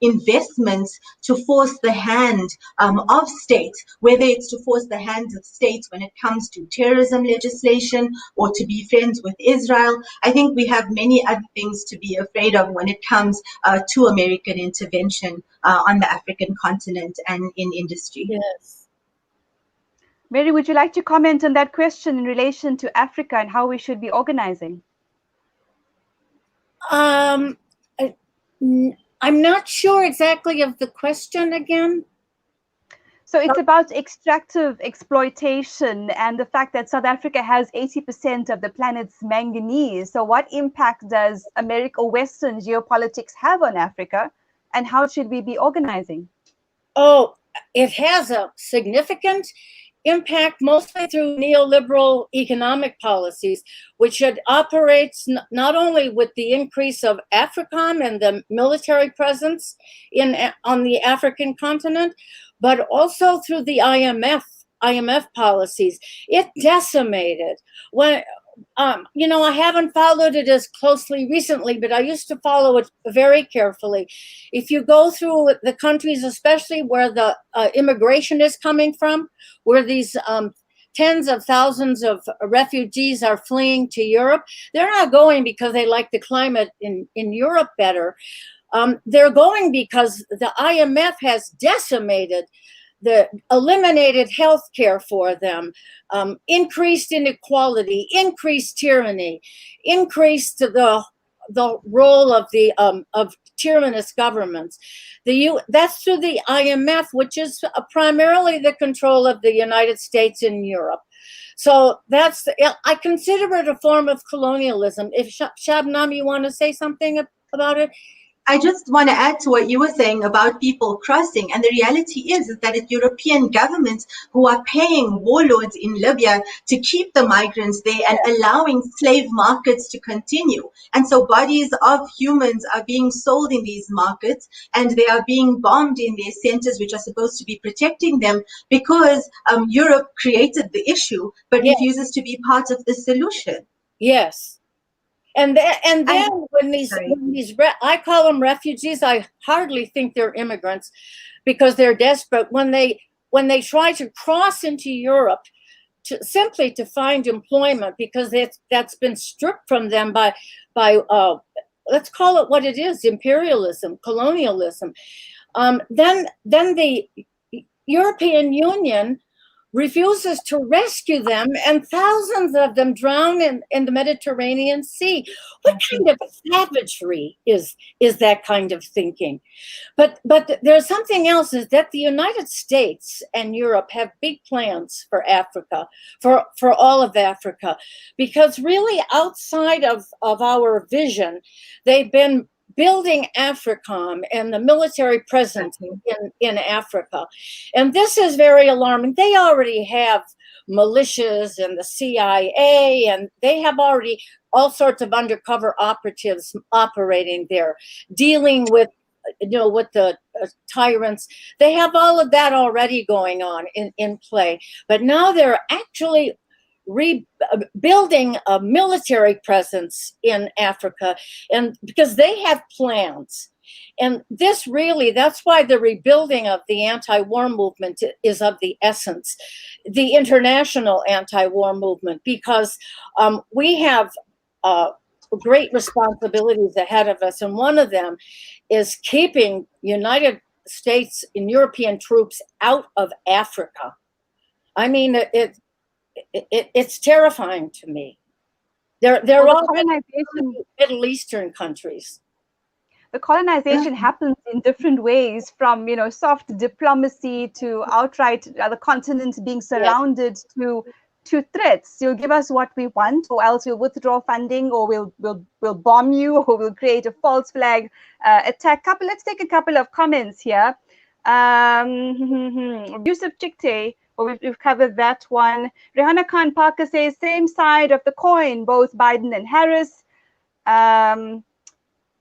investments to force the hand of states, whether it's to force the hands of states when it comes to terrorism legislation or to be friends with Israel. I think we have many other things to be afraid of when it comes to American intervention on the African continent and in industry. Yes. Mary, would you like to comment on that question in relation to Africa and how we should be organizing? I'm not sure exactly of the question again. So it's about extractive exploitation and the fact that South Africa has 80% of the planet's manganese. So what impact does America or Western geopolitics have on Africa, and how should we be organizing? Oh, it has a significant impact, mostly through neoliberal economic policies, which it operates not only with the increase of AFRICOM and the military presence on the African continent, but also through the IMF policies. It decimated. I haven't followed it as closely recently, but I used to follow it very carefully. If you go through the countries, especially where the immigration is coming from, where these tens of thousands of refugees are fleeing to Europe, they're not going because they like the climate in Europe better. They're going because the IMF has decimated, eliminated health care for them, increased inequality, increased tyranny, increased the role of tyrannous governments. That's through the IMF, which is primarily the control of the United States and Europe. So I consider it a form of colonialism. If Shabnam, you want to say something about it? I just want to add to what you were saying about people crossing. And the reality is that it's European governments who are paying warlords in Libya to keep the migrants there and allowing slave markets to continue. And so bodies of humans are being sold in these markets, and they are being bombed in their centers, which are supposed to be protecting them, because Europe created the issue, but refuses to be part of the solution. Yes. And then when these I call them refugees, I hardly think they're immigrants, because they're desperate when they try to cross into Europe simply to find employment, because that's been stripped from them by let's call it what it is, imperialism, colonialism. Then the European Union refuses to rescue them, and thousands of them drown in the Mediterranean Sea. What kind of savagery is that kind of thinking? But there's something else, is that the United States and Europe have big plans for Africa, for all of Africa, because really outside of our vision, they've been building AFRICOM and the military presence in Africa. And this is very alarming. They already have militias and the CIA, and they have already all sorts of undercover operatives operating there, dealing with the tyrants. They have all of that already going on in play. But now they're actually rebuilding a military presence in Africa, and because they have plans. And that's why the rebuilding of the anti-war movement is of the essence, the international anti-war movement, because we have great responsibilities ahead of us, and one of them is keeping United States and European troops out of Africa. I mean, it's terrifying to me. They're all Middle Eastern countries. The colonization happens in different ways, from soft diplomacy to outright the continent being surrounded to threats. You'll give us what we want, or else we'll withdraw funding, or we'll bomb you, or we'll create a false flag attack. Let's take a couple of comments here. Yusuf Chikte Well, we've covered that one. Rihanna Khan Parker says, same side of the coin, both Biden and Harris.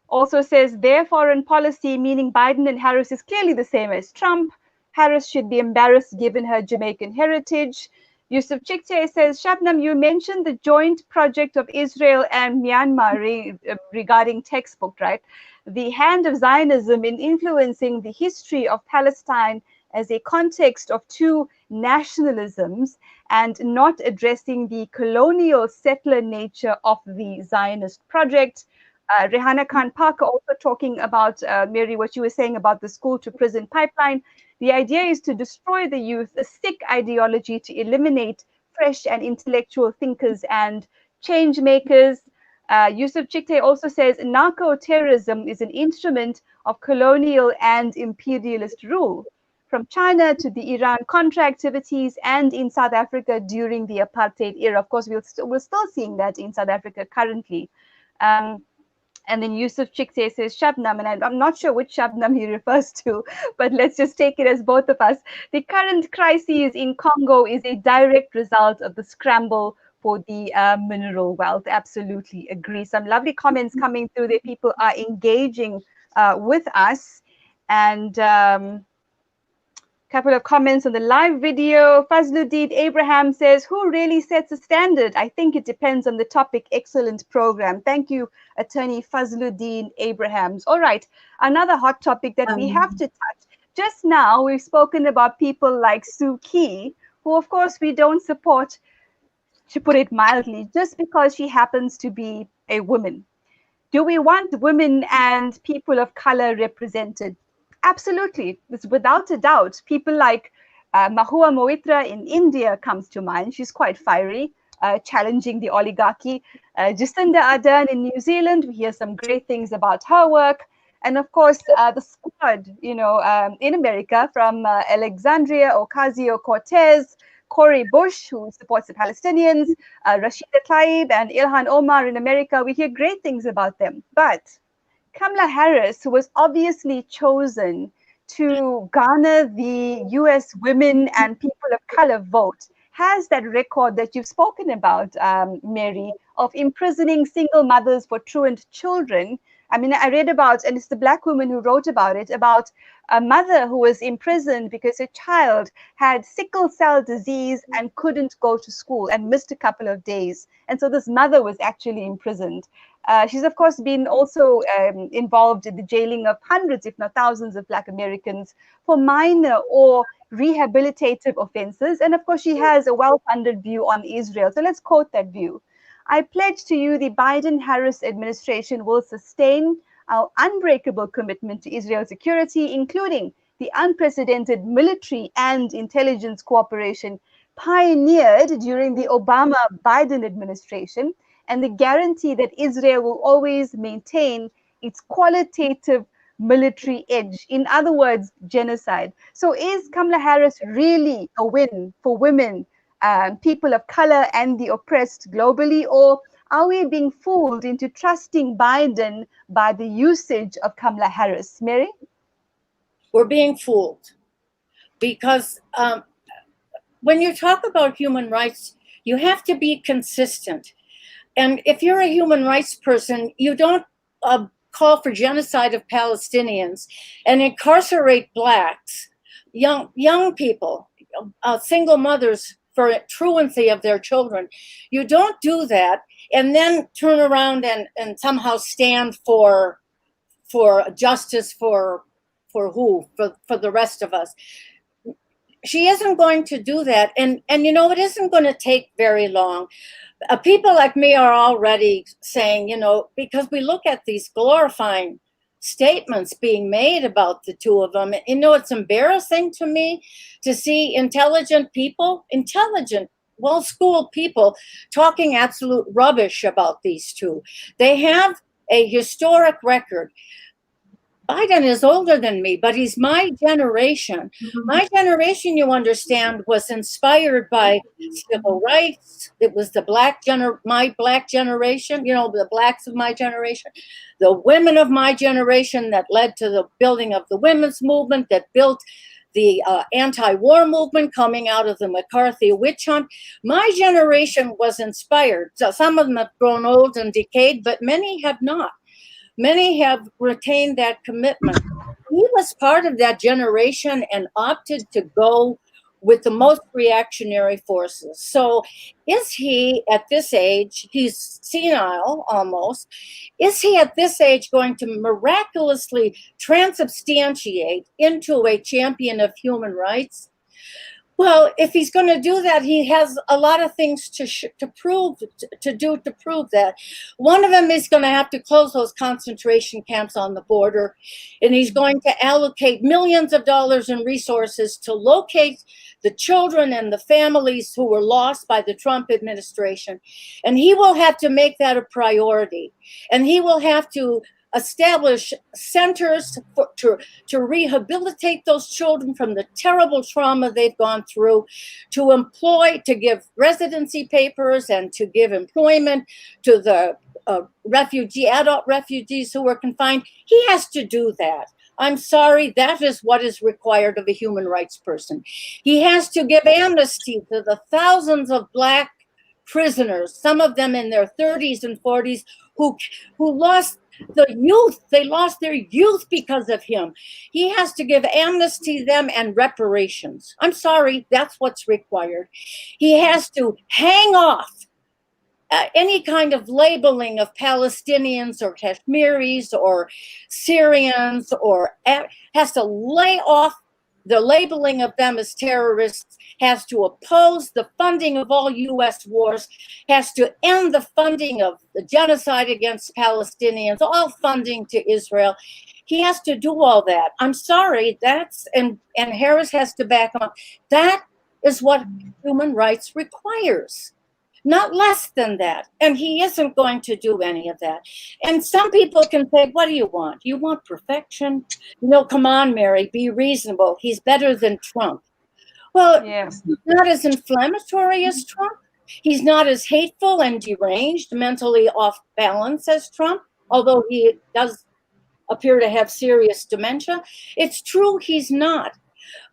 Also says, their foreign policy, meaning Biden and Harris, is clearly the same as Trump. Harris should be embarrassed given her Jamaican heritage. Yusuf Chikche says, Shabnam, you mentioned the joint project of Israel and Myanmar regarding textbook, right? The hand of Zionism in influencing the history of Palestine as a context of two nationalisms and not addressing the colonial settler nature of the Zionist project. Rihanna Khan Parker also talking about, Mary, what you were saying about the school to prison pipeline. The idea is to destroy the youth, a sick ideology to eliminate fresh and intellectual thinkers and change makers. Yusuf Chikte also says narco-terrorism is an instrument of colonial and imperialist rule, from China to the Iran-Contra activities and in South Africa during the apartheid era. Of course, we're still seeing that in South Africa currently. And then Yusuf Chikse says Shabnam, and I'm not sure which Shabnam he refers to, but let's just take it as both of us. The current crisis in Congo is a direct result of the scramble for the mineral wealth. Absolutely agree. Some lovely comments coming through there. People are engaging with us. And couple of comments on the live video. Fazluddin Abraham says, who really sets a standard? I think it depends on the topic. Excellent program. Thank you, Attorney Fazluddin Abrahams. All right, another hot topic that we have to touch. Just now, we've spoken about people like Suu Kyi, who of course we don't support, to put it mildly, just because she happens to be a woman. Do we want women and people of color represented? Absolutely, it's without a doubt. People like Mahua Moitra in India comes to mind. She's quite fiery, challenging the oligarchy. Jacinda Ardern in New Zealand, we hear some great things about her work. And of course, the squad, in America, from Alexandria Ocasio-Cortez, Cori Bush, who supports the Palestinians, Rashida Tlaib and Ilhan Omar in America, we hear great things about them. But Kamala Harris, who was obviously chosen to garner the US women and people of color vote, has that record that you've spoken about, Mary, of imprisoning single mothers for truant children. I mean, I read about, and it's the Black woman who wrote about it, about a mother who was imprisoned because her child had sickle cell disease and couldn't go to school and missed a couple of days. And so this mother was actually imprisoned. She's, of course, been also involved in the jailing of hundreds, if not thousands, of Black Americans for minor or rehabilitative offenses. And of course, she has a well-funded view on Israel. So let's quote that view. I pledge to you the Biden-Harris administration will sustain our unbreakable commitment to Israel's security, including the unprecedented military and intelligence cooperation pioneered during the Obama-Biden administration, and the guarantee that Israel will always maintain its qualitative military edge. In other words, genocide. So is Kamala Harris really a win for women, people of color, and the oppressed globally? Or are we being fooled into trusting Biden by the usage of Kamala Harris? Mary? We're being fooled because when you talk about human rights, you have to be consistent. And if you're a human rights person, you don't call for genocide of Palestinians and incarcerate Blacks, young people, single mothers for truancy of their children. You don't do that and then turn around and somehow stand for justice for who? For the rest of us. She isn't going to do that. And it isn't going to take very long. People like me are already saying, because we look at these glorifying statements being made about the two of them, it's embarrassing to me to see intelligent, well-schooled people talking absolute rubbish about these two. They have a historic record. Biden is older than me, but he's my generation. Mm-hmm. My generation, you understand, was inspired by civil rights. It was my Black generation, the Blacks of my generation, the women of my generation that led to the building of the women's movement, that built the anti-war movement coming out of the McCarthy witch hunt. My generation was inspired. So some of them have grown old and decayed, but many have not. Many have retained that commitment. He was part of that generation and opted to go with the most reactionary forces. So is he at this age, he's senile almost, is he at this age going to miraculously transubstantiate into a champion of human rights? Well, if he's going to do that, he has a lot of things to prove that. One of them is going to have to close those concentration camps on the border, and he's going to allocate millions of dollars in resources to locate the children and the families who were lost by the Trump administration. And he will have to make that a priority, and he will have to establish centers to rehabilitate those children from the terrible trauma they've gone through, to give residency papers and to give employment to the adult refugees who were confined. He has to do that. I'm sorry, that is what is required of a human rights person. He has to give amnesty to the thousands of Black prisoners, some of them in their 30s and 40s, who lost the youth. They lost their youth because of him. He has to give amnesty to them and reparations. I'm sorry, that's what's required. He has to hang off any kind of labeling of Palestinians or Kashmiris or Syrians, or has to lay off the labeling of them as terrorists, has to oppose the funding of all U.S. wars, has to end the funding of the genocide against Palestinians, all funding to Israel. He has to do all that. I'm sorry, and Harris has to back up. That is what human rights requires. Not less than that. And he isn't going to do any of that. And some people can say, what do you want? You want perfection? Come on, Mary, be reasonable. He's better than Trump. Well, He's not as inflammatory as Trump. He's not as hateful and deranged, mentally off balance as Trump, although he does appear to have serious dementia. It's true he's not.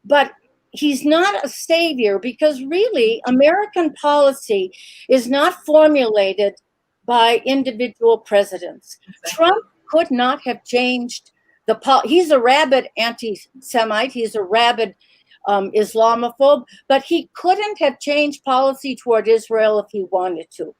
But he's not a savior, because really American policy is not formulated by individual presidents. Exactly. Trump could not have changed he's a rabid anti-Semite, he's a rabid Islamophobe, but he couldn't have changed policy toward Israel if he wanted to,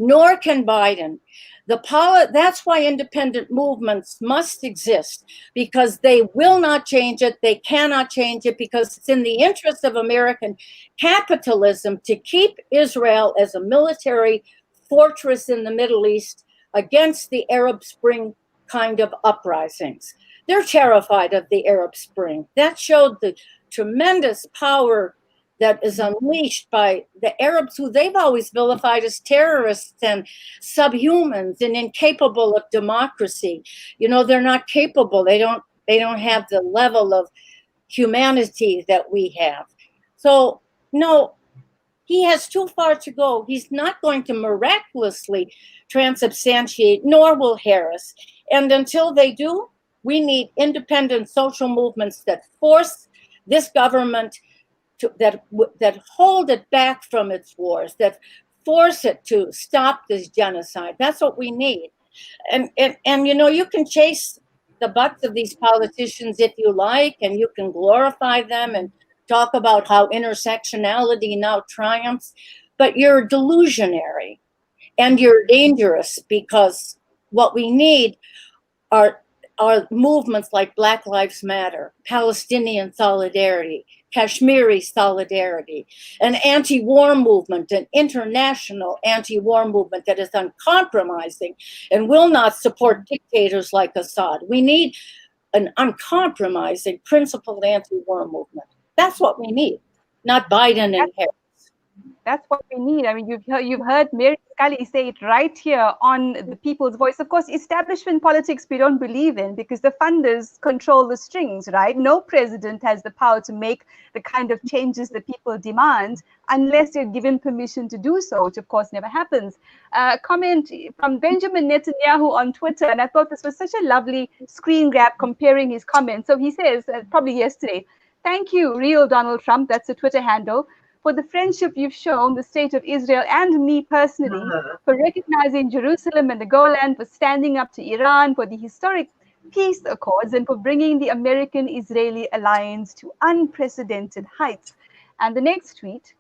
nor can Biden. That's why independent movements must exist, because they will not change it. They cannot change it, because it's in the interest of American capitalism to keep Israel as a military fortress in the Middle East against the Arab Spring kind of uprisings. They're terrified of the Arab Spring. That showed the tremendous power that is unleashed by the Arabs, who they've always vilified as terrorists and subhumans and incapable of democracy. They're not capable. They don't have the level of humanity that we have. So no, he has too far to go. He's not going to miraculously transubstantiate, nor will Harris. And until they do, we need independent social movements that force this government that hold it back from its wars, that force it to stop this genocide. That's what we need. And you can chase the butts of these politicians if you like, and you can glorify them and talk about how intersectionality now triumphs, but you're delusionary and you're dangerous, because what we need are movements like Black Lives Matter, Palestinian solidarity, Kashmiri solidarity, an anti-war movement, an international anti-war movement that is uncompromising and will not support dictators like Assad. We need an uncompromising, principled anti-war movement. That's what we need, not Biden and Harris. That's what we need. I mean, you've heard Mary Scully say it right here on The People's Voice. Of course, establishment politics we don't believe in, because the funders control the strings, right? No president has the power to make the kind of changes that people demand unless they're given permission to do so, which of course never happens. Comment from Benjamin Netanyahu on Twitter, and I thought this was such a lovely screen grab comparing his comments. So he says, probably yesterday, Thank you, real Donald Trump, that's the Twitter handle, for the friendship you've shown the state of Israel and me personally, for recognizing Jerusalem and the Golan, for standing up to Iran, for the historic peace accords, and for bringing the American-Israeli alliance to unprecedented heights. And the next tweet,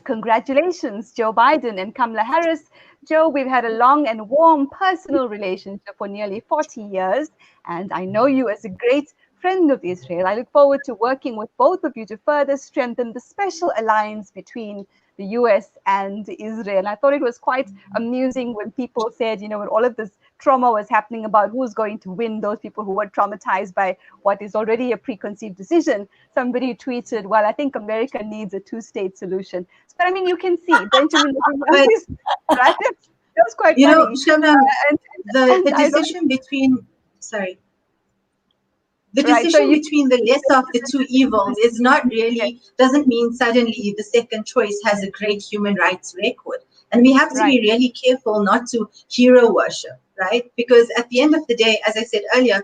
congratulations, Joe Biden and Kamala Harris. Joe, we've had a long and warm personal relationship for nearly 40 years, and I know you as a great friend of Israel. I look forward to working with both of you to further strengthen the special alliance between the US and Israel. And I thought it was quite amusing when people said, you know, when all of this trauma was happening about who's going to win, those people who were traumatized by what is already a preconceived decision, somebody tweeted, well, I think America needs a two-state solution. So, I mean, you can see Benjamin Netanyahu is, right? That was quite funny. Shabnam, the I decision between, sorry, the Right, so decision between the lesser of the two evils is not really, doesn't mean suddenly the second choice has a great human rights record. And we have to be really careful not to hero worship, right? Because at the end of the day, as I said earlier,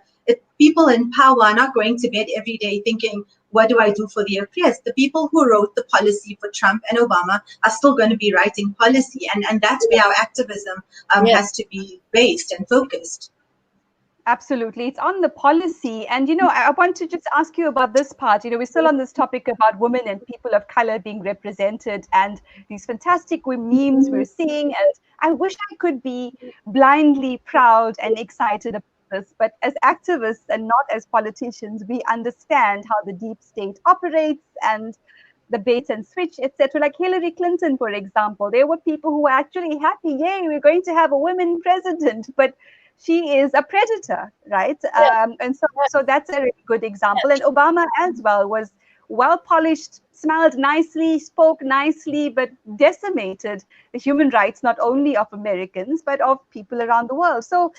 people in power are not going to bed every day thinking, what do I do for the oppressed? The people who wrote the policy for Trump and Obama are still going to be writing policy. And that's where our activism has to be based and focused. Absolutely. It's on the policy. And, you know, I want to just ask you about this part. You know, we're still on this topic about women and people of color being represented and these fantastic memes we're seeing. And I wish I could be blindly proud and excited about this. But as activists and not as politicians, we understand how the deep state operates and the bait and switch, etc. Like Hillary Clinton, for example, there were people who were actually happy, yay, we're going to have a woman president, but she is a predator, right? And so that's a really good example. And Obama as well was well polished, smiled nicely, spoke nicely, but decimated the human rights not only of Americans but of people around the world. So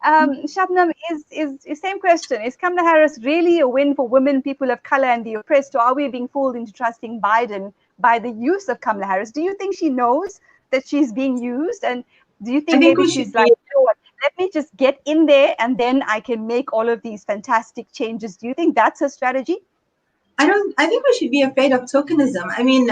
Shabnam, is same question. Is Kamala Harris really a win for women, people of color, and the oppressed, or are we being fooled into trusting Biden by the use of Kamala Harris? Do you think she knows that she's being used? And do you think maybe she's like, you know what, let me just get in there and then I can make all of these fantastic changes? Do you think that's her strategy? I think we should be afraid of tokenism. I mean,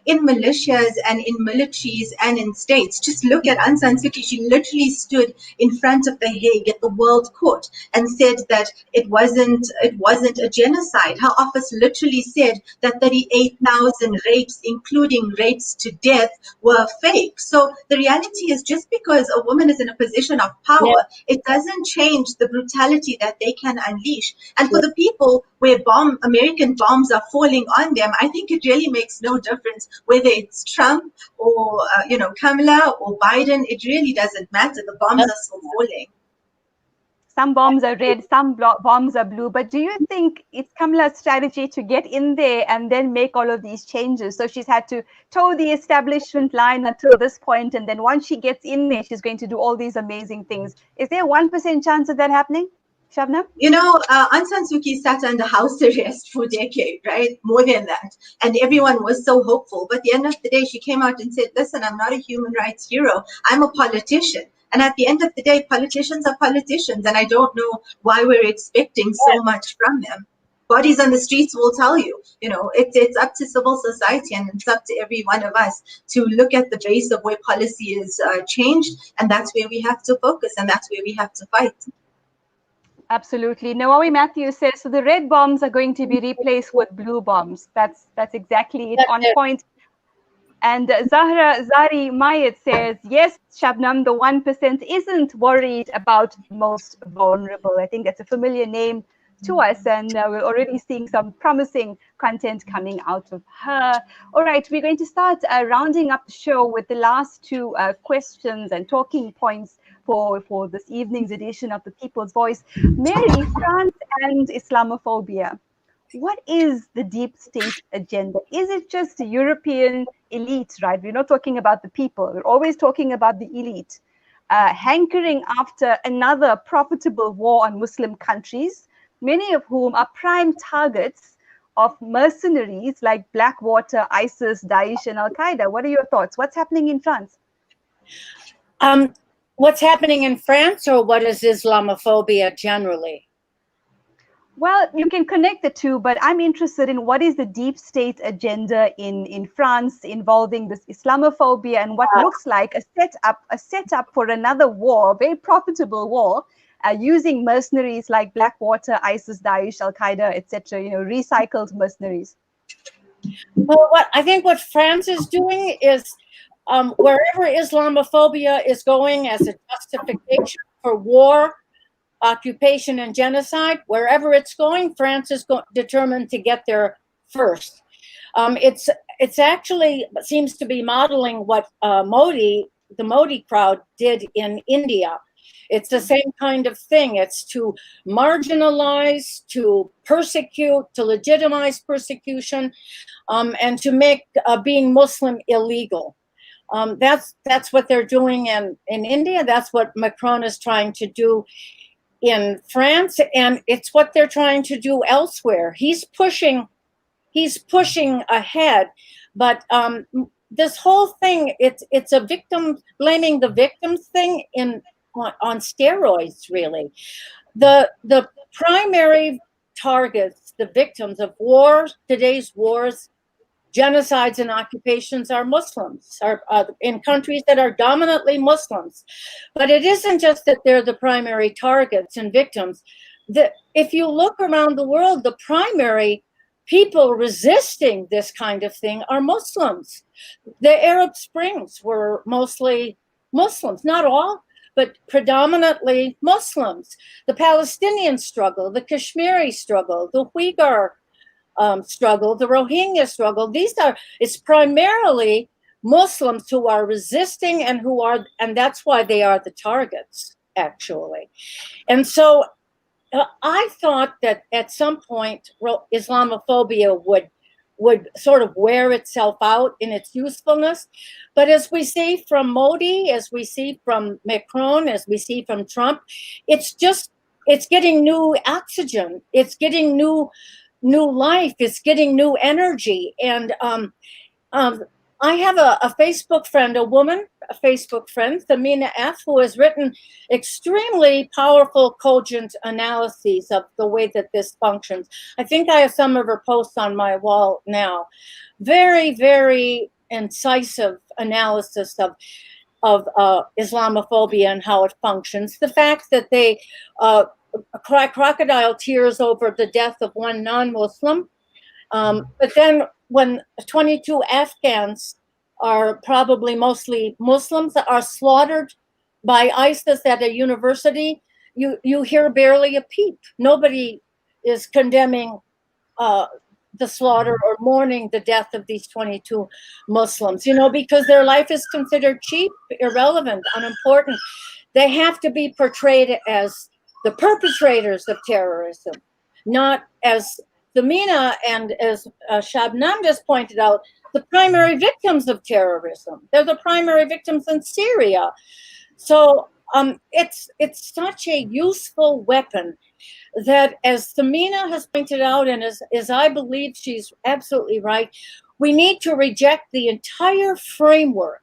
in militias and in militaries and in states, just look at Aung San Suu Kyi. She literally stood in front of the Hague at the World Court and said that it wasn't a genocide. Her office literally said that 38,000 rapes, including rapes to death, were fake. So the reality is, just because a woman is in a position of power, it doesn't change the brutality that they can unleash. And for the people where American bombs are falling on them, I think it really makes no difference whether it's Trump or Kamala or Biden. It really doesn't matter. The bombs are still falling. Some bombs are red, some bombs are blue. But do you think it's Kamala's strategy to get in there and then make all of these changes? So she's had to toe the establishment line until this point, and then once she gets in there, she's going to do all these amazing things. Is there a 1% chance of that happening, Shabnam? You know, Aung San Suu Kyi sat under house arrest for a decade, right? More than that. And everyone was so hopeful. But at the end of the day, she came out and said, listen, I'm not a human rights hero. I'm a politician. And at the end of the day, politicians are politicians. And I don't know why we're expecting so much from them. Bodies on the streets will tell you, you know, it's up to civil society and it's up to every one of us to look at the base of where policy is changed. And that's where we have to focus and that's where we have to fight. Absolutely. Naomi Matthews says, so the red bombs are going to be replaced with blue bombs. That's exactly it, on point. And Zari Mayet says, yes, Shabnam, the 1% isn't worried about most vulnerable. I think that's a familiar name to us, and we're already seeing some promising content coming out of her. All right, we're going to start rounding up the show with the last two questions and talking points for this evening's edition of The People's Voice. Mary, France and Islamophobia. What is the deep state agenda? Is it just the European elite, right? We're not talking about the people. We're always talking about the elite, hankering after another profitable war on Muslim countries, many of whom are prime targets of mercenaries like Blackwater, ISIS, Daesh, and Al-Qaeda. What are your thoughts? What's happening in France? What's happening in France, or what is Islamophobia generally? Well, you can connect the two, but I'm interested in what is the deep state agenda in France involving this Islamophobia and what looks like a setup for another war, a very profitable war, using mercenaries like Blackwater, ISIS, Daesh, Al Qaeda, etc. Recycled mercenaries. Well, I think what France is doing is wherever Islamophobia is going as a justification for war, occupation, and genocide, wherever it's going, France is determined to get there first. It's actually seems to be modeling what the Modi crowd did in India. It's the same kind of thing. It's to marginalize, to persecute, to legitimize persecution, and to make being Muslim illegal. That's what they're doing in India. That's what Macron is trying to do in France, and it's what they're trying to do elsewhere. He's pushing ahead, but this whole thing, it's a victim blaming the victims thing on steroids, really. The primary targets, the victims of wars, today's wars, genocides, and occupations are Muslims, are in countries that are dominantly Muslims. But it isn't just that they're the primary targets and victims. If you look around the world, the primary people resisting this kind of thing are Muslims. The Arab Springs were mostly Muslims, not all, but predominantly Muslims. The Palestinian struggle, the Kashmiri struggle, the Uyghur struggle, the Rohingya struggle. It's primarily Muslims who are resisting and that's why they are the targets, actually. And so I thought that at some point Islamophobia would sort of wear itself out in its usefulness. But as we see from Modi, as we see from Macron, as we see from Trump, it's getting new oxygen. It's getting new life. It's getting new energy. And I have a Facebook friend, a Facebook friend, Thamina F., who has written extremely powerful, cogent analyses of the way that this functions. I think I have some of her posts on my wall now. Very, very incisive analysis of Islamophobia and how it functions. The fact that they cry crocodile tears over the death of one non-Muslim, but then when 22 Afghans are probably mostly Muslims are slaughtered by ISIS at a university, you hear barely a peep. Nobody is condemning the slaughter or mourning the death of these 22 Muslims, because their life is considered cheap, irrelevant, unimportant. They have to be portrayed as the perpetrators of terrorism, not as Thamina and as Shabnam just pointed out, the primary victims of terrorism. They're the primary victims in Syria. So it's such a useful weapon that, as Thamina has pointed out, and as I believe she's absolutely right, we need to reject the entire framework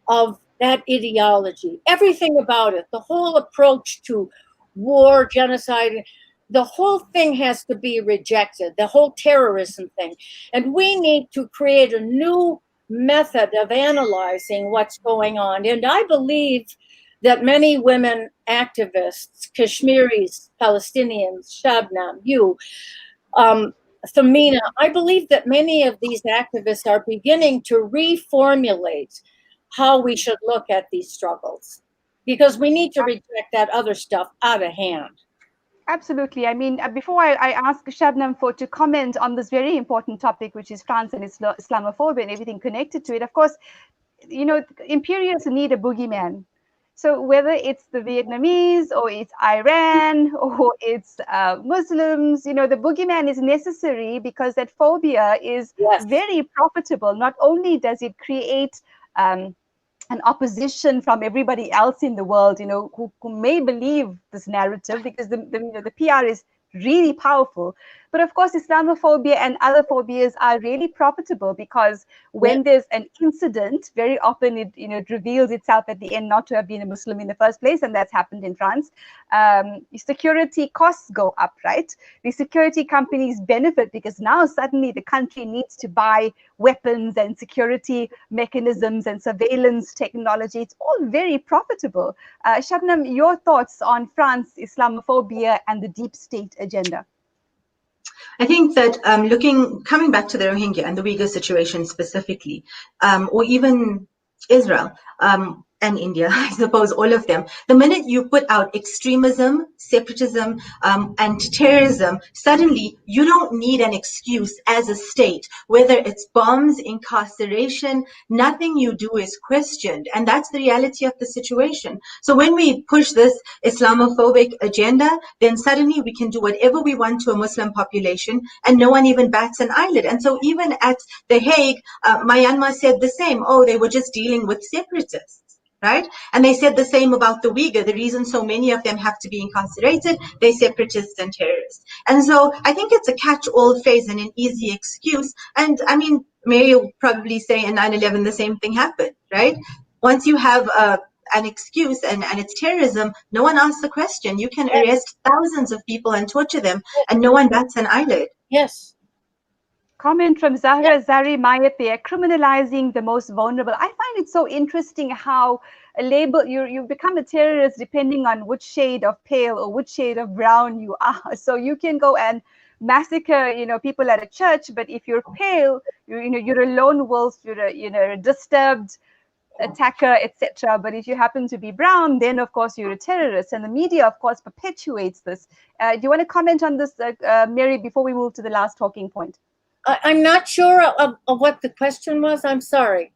of that ideology, everything about it, the whole approach to war, genocide, the whole thing has to be rejected, the whole terrorism thing. And we need to create a new method of analyzing what's going on. And I believe that many women activists, Kashmiris, Palestinians, Shabnam, you, Thamina, I believe that many of these activists are beginning to reformulate how we should look at these struggles, because we need to reject that other stuff out of hand. Absolutely. I mean, before I ask Shabnam to comment on this very important topic, which is France and Islamophobia and everything connected to it, of course, imperials need a boogeyman. So whether it's the Vietnamese or it's Iran or it's Muslims, the boogeyman is necessary because that phobia is very profitable. Not only does it create an opposition from everybody else in the world, who may believe this narrative, because the PR is really powerful. But of course, Islamophobia and other phobias are really profitable, because when there's an incident, very often it reveals itself at the end not to have been a Muslim in the first place, and that's happened in France. Security costs go up, right? The security companies benefit because now suddenly the country needs to buy weapons and security mechanisms and surveillance technology. It's all very profitable. Shabnam, your thoughts on France, Islamophobia, and the deep state agenda? I think that coming back to the Rohingya and the Uyghur situation specifically, or even Israel, and India, I suppose all of them, the minute you put out extremism, separatism, and terrorism, suddenly you don't need an excuse as a state, whether it's bombs, incarceration, nothing you do is questioned. And that's the reality of the situation. So when we push this Islamophobic agenda, then suddenly we can do whatever we want to a Muslim population and no one even bats an eyelid. And so even at The Hague, Myanmar said the same. Oh, they were just dealing with separatists. Right? And they said the same about the Uyghur. The reason so many of them have to be incarcerated, they're separatists and terrorists. And so I think it's a catch-all phrase and an easy excuse. And I mean, Mary will probably say in 9/11 the same thing happened, right? Once you have an excuse and it's terrorism, no one asks the question. You can arrest thousands of people and torture them and no one bats an eyelid. Yes. Comment from Zahra Zari Mayet there, criminalizing the most vulnerable. I find it so interesting how a label, you become a terrorist depending on which shade of pale or which shade of brown you are. So you can go and massacre, people at a church, but if you're pale, you're a lone wolf, you're a disturbed attacker, etc. But if you happen to be brown, then of course you're a terrorist. And the media, of course, perpetuates this. Do you want to comment on this, Mary, before we move to the last talking point? I'm not sure of what the question was. I'm sorry.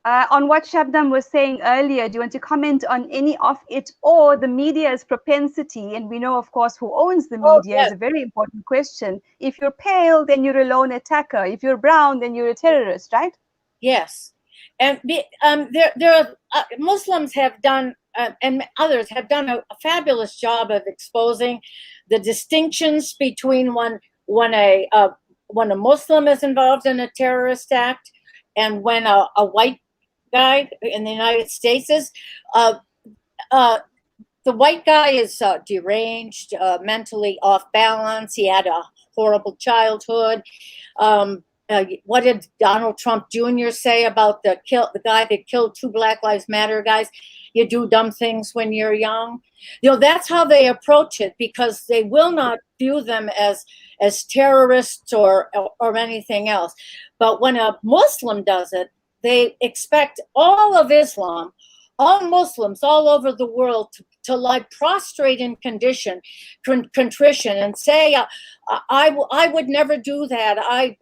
On what Shabnam was saying earlier, do you want to comment on any of it, or the media's propensity? And we know, of course, who owns the media is a very important question. If you're pale, then you're a lone attacker. If you're brown, then you're a terrorist, right? Yes. And there are Muslims have done, and others have done a fabulous job of exposing the distinctions between when a Muslim is involved in a terrorist act and when a white guy in the United States is. The white guy is deranged, mentally off balance. He had a horrible childhood. What did Donald Trump Jr. say about the guy that killed 2 Black Lives Matter guys? You do dumb things when you're young. That's how they approach it, because they will not view them as terrorists or anything else. But when a Muslim does it, they expect all of Islam, all Muslims all over the world to lie prostrate in contrition and say, I would never do that.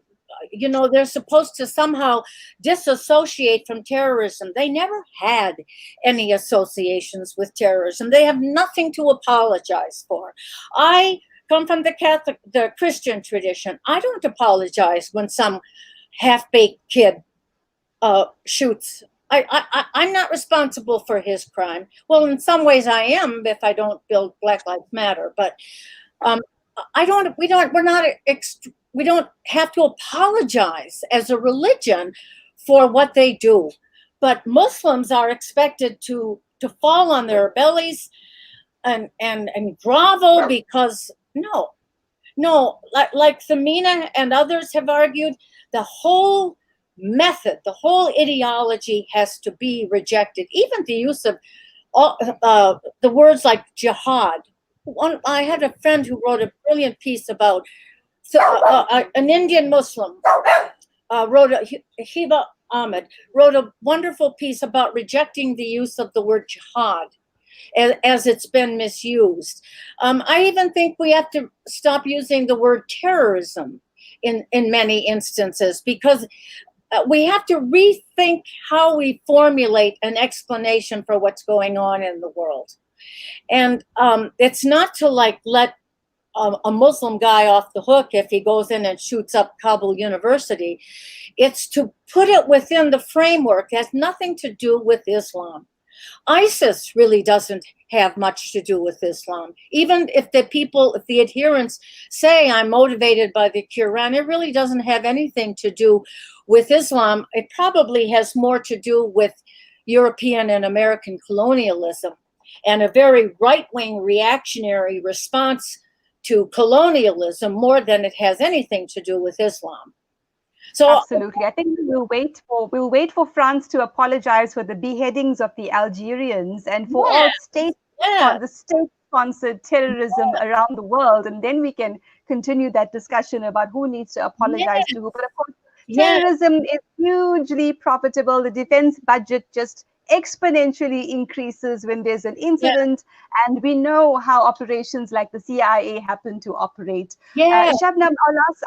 They're supposed to somehow disassociate from terrorism. They never had any associations with terrorism. They have nothing to apologize for. I come from the Christian tradition. I don't apologize when some half-baked kid shoots. I'm not responsible for his crime. Well, in some ways I am if I don't build Black Lives Matter, but we don't have to apologize as a religion for what they do. But Muslims are expected to fall on their bellies and grovel, because no, like Thamina and others have argued, the whole method, the whole ideology has to be rejected. Even the use of the words like jihad. I had a friend who wrote a brilliant piece about an Indian Muslim, Hiba Ahmed, wrote a wonderful piece about rejecting the use of the word jihad as it's been misused. I even think we have to stop using the word terrorism in many instances, because we have to rethink how we formulate an explanation for what's going on in the world. And it's not to let a Muslim guy off the hook if he goes in and shoots up Kabul University. It's to put it within the framework. It has nothing to do with Islam. ISIS really doesn't have much to do with Islam. Even if the adherents say I'm motivated by the Quran, it really doesn't have anything to do with Islam. It probably has more to do with European and American colonialism and a very right-wing reactionary response to colonialism more than it has anything to do with Islam. So absolutely, I think we'll wait for France to apologize for the beheadings of the Algerians and for all the state-sponsored terrorism around the world, and then we can continue that discussion about who needs to apologize to who. But of course, terrorism is hugely profitable. The defense budget just exponentially increases when there's an incident, and we know how operations like the CIA happen to operate. Shabnam,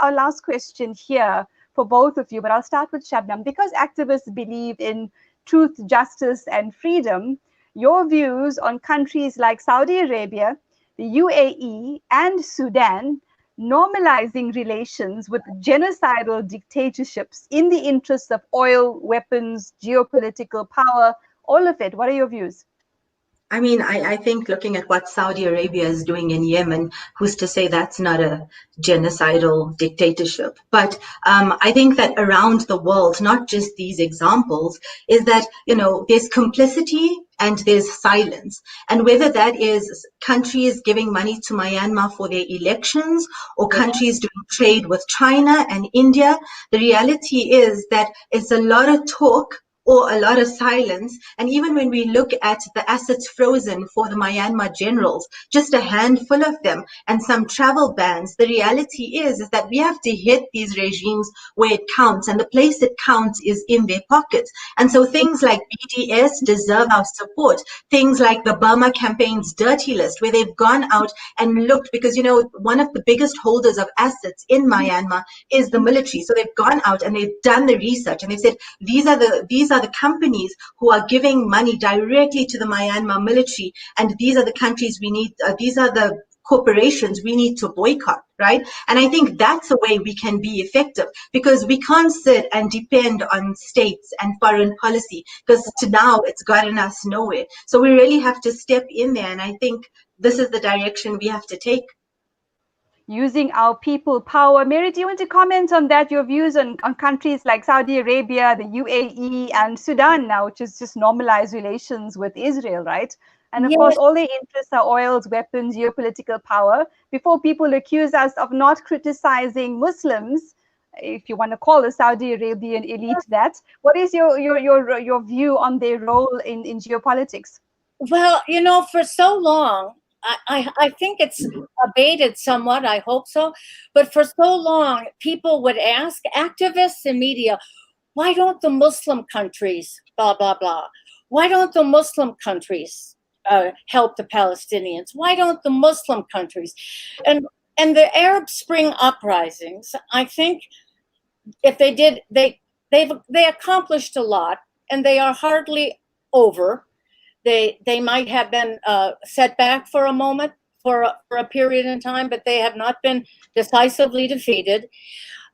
our last question here for both of you, but I'll start with Shabnam. Because activists believe in truth, justice, and freedom, your views on countries like Saudi Arabia, the UAE, and Sudan normalizing relations with genocidal dictatorships in the interests of oil, weapons, geopolitical power, all of it. What are your views? I mean, I think looking at what Saudi Arabia is doing in Yemen, who's to say that's not a genocidal dictatorship? But I think that around the world, not just these examples, is that, there's complicity and there's silence. And whether that is countries giving money to Myanmar for their elections or countries doing trade with China and India, the reality is that it's a lot of talk or a lot of silence. And even when we look at the assets frozen for the Myanmar generals, just a handful of them, and some travel bans, the reality is that we have to hit these regimes where it counts, and the place it counts is in their pockets. And so things like BDS deserve our support. Things like the Burma Campaign's dirty list, where they've gone out and looked, because, one of the biggest holders of assets in Myanmar is the military. So they've gone out and they've done the research, and they've said, these are the companies who are giving money directly to the Myanmar military, and these are the countries we need, these are the corporations we need to boycott, right? And I think that's a way we can be effective, because we can't sit and depend on states and foreign policy, because to now it's gotten us nowhere. So we really have to step in there, and I think this is the direction we have to take. Using our people power. Mary, do you want to comment on that, your views on countries like Saudi Arabia, the UAE, and Sudan now, which is just normalized relations with Israel, right? And of course, all their interests are oils, weapons, geopolitical power. Before people accuse us of not criticizing Muslims, if you want to call the Saudi Arabian elite that, what is your view on their role in geopolitics? Well, for so long, I think it's abated somewhat, I hope so, but for so long, people would ask activists and media, why don't the Muslim countries, blah, blah, blah, why don't the Muslim countries help the Palestinians? Why don't the Muslim countries? And the Arab Spring uprisings, I think if they did, they accomplished a lot, and they are hardly over. They might have been set back for a moment, for a period in time, but they have not been decisively defeated.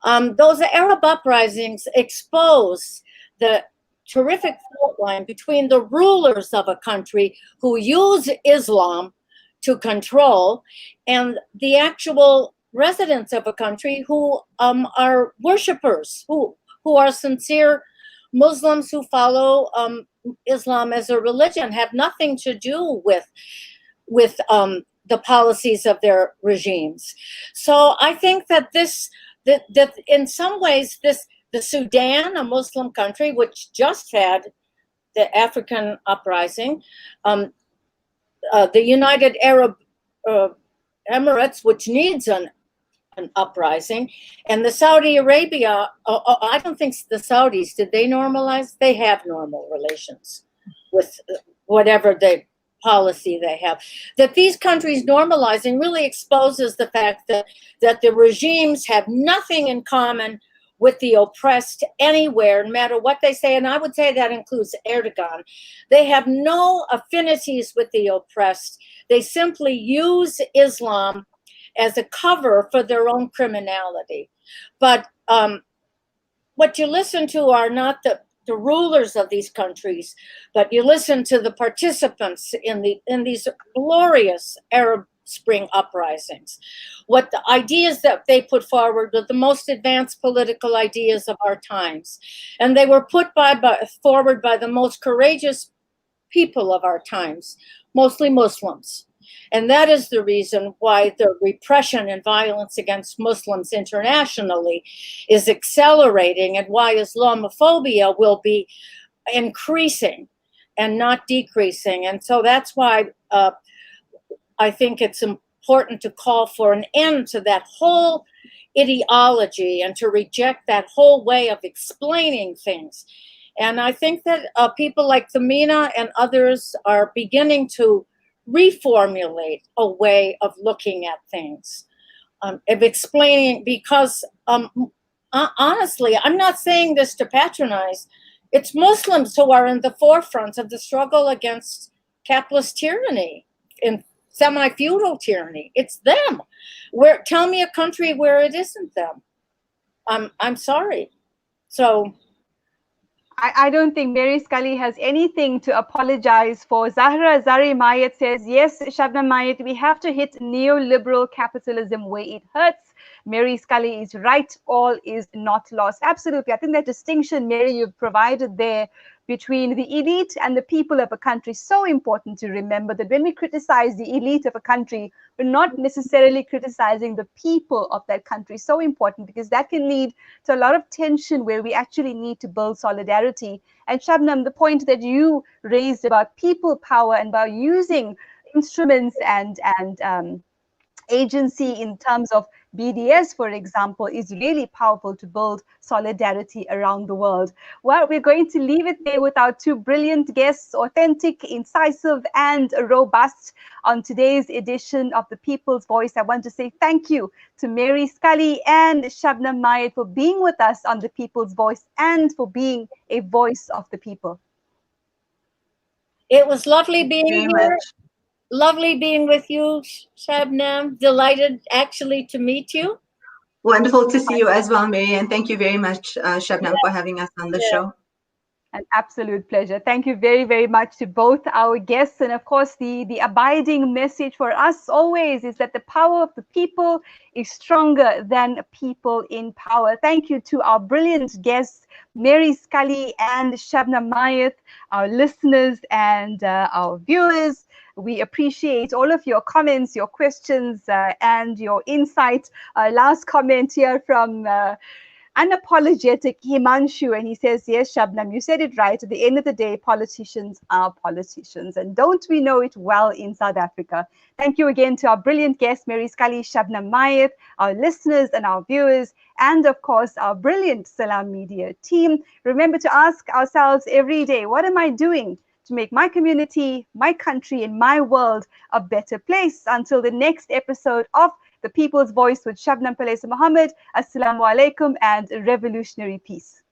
Those Arab uprisings expose the terrific fault line between the rulers of a country who use Islam to control and the actual residents of a country who are worshipers, who are sincere Muslims who follow Islam as a religion, have nothing to do with the policies of their regimes. So I think that that in some ways the Sudan, a Muslim country which just had the African uprising, the United Arab Emirates, which needs an uprising, and the Saudi Arabia, I don't think the Saudis, did they normalize? They have normal relations with whatever the policy they have. That these countries normalizing really exposes the fact that the regimes have nothing in common with the oppressed anywhere, no matter what they say, and I would say that includes Erdogan. They have no affinities with the oppressed. They simply use Islam as a cover for their own criminality. But what you listen to are not the the rulers of these countries, but you listen to the participants in these glorious Arab Spring uprisings. What the ideas that they put forward were the most advanced political ideas of our times, and they were put forward by the most courageous people of our times, mostly Muslims. And that is the reason why the repression and violence against Muslims internationally is accelerating, and why Islamophobia will be increasing and not decreasing. And so that's why I think it's important to call for an end to that whole ideology and to reject that whole way of explaining things. And I think that people like Thamina and others are beginning to reformulate a way of looking at things, of explaining, because honestly, I'm not saying this to patronize. It's Muslims who are in the forefront of the struggle against capitalist tyranny and semi-feudal tyranny. It's them. Tell me a country where it isn't them. I'm sorry. So I don't think Mary Scully has anything to apologize for. Zahra Zari Mayet says, yes, Shabnam Mayet, we have to hit neoliberal capitalism where it hurts. Mary Scully is right. All is not lost. Absolutely. I think that distinction, Mary, you've provided there between the elite and the people of a country is so important to remember, that when we criticize the elite of a country, we're not necessarily criticizing the people of that country. So important, because that can lead to a lot of tension where we actually need to build solidarity. And Shabnam, the point that you raised about people power and about using instruments and agency in terms of BDS, for example, is really powerful to build solidarity around the world. Well, we're going to leave it there with our two brilliant guests, authentic, incisive, and robust, on today's edition of The People's Voice. I want to say thank you to Mary Scully and Shabnam Mayet for being with us on The People's Voice and for being a voice of the people. It was lovely being here. Lovely being with you, Shabnam. Delighted actually to meet you. Wonderful to see you as well, Mary. And thank you very much, Shabnam, for having us on the show. An absolute pleasure. Thank you very, very much to both our guests. And of course, the abiding message for us always is that the power of the people is stronger than people in power. Thank you to our brilliant guests, Mary Scully and Shabnam Mayet, our listeners and our viewers. We appreciate all of your comments, your questions, and your insight. Last comment here from unapologetic Himanshu, and he says, yes, Shabnam, you said it right. At the end of the day, politicians are politicians, and don't we know it well in South Africa? Thank you again to our brilliant guests, Mary Scully, Shabnam Mayet, our listeners and our viewers, and of course, our brilliant Salaamedia team. Remember to ask ourselves every day, what am I doing to make my community, my country, and my world a better place? Until the next episode of The People's Voice with Shabnam Palesa Mohammed, Assalamu alaikum and revolutionary peace.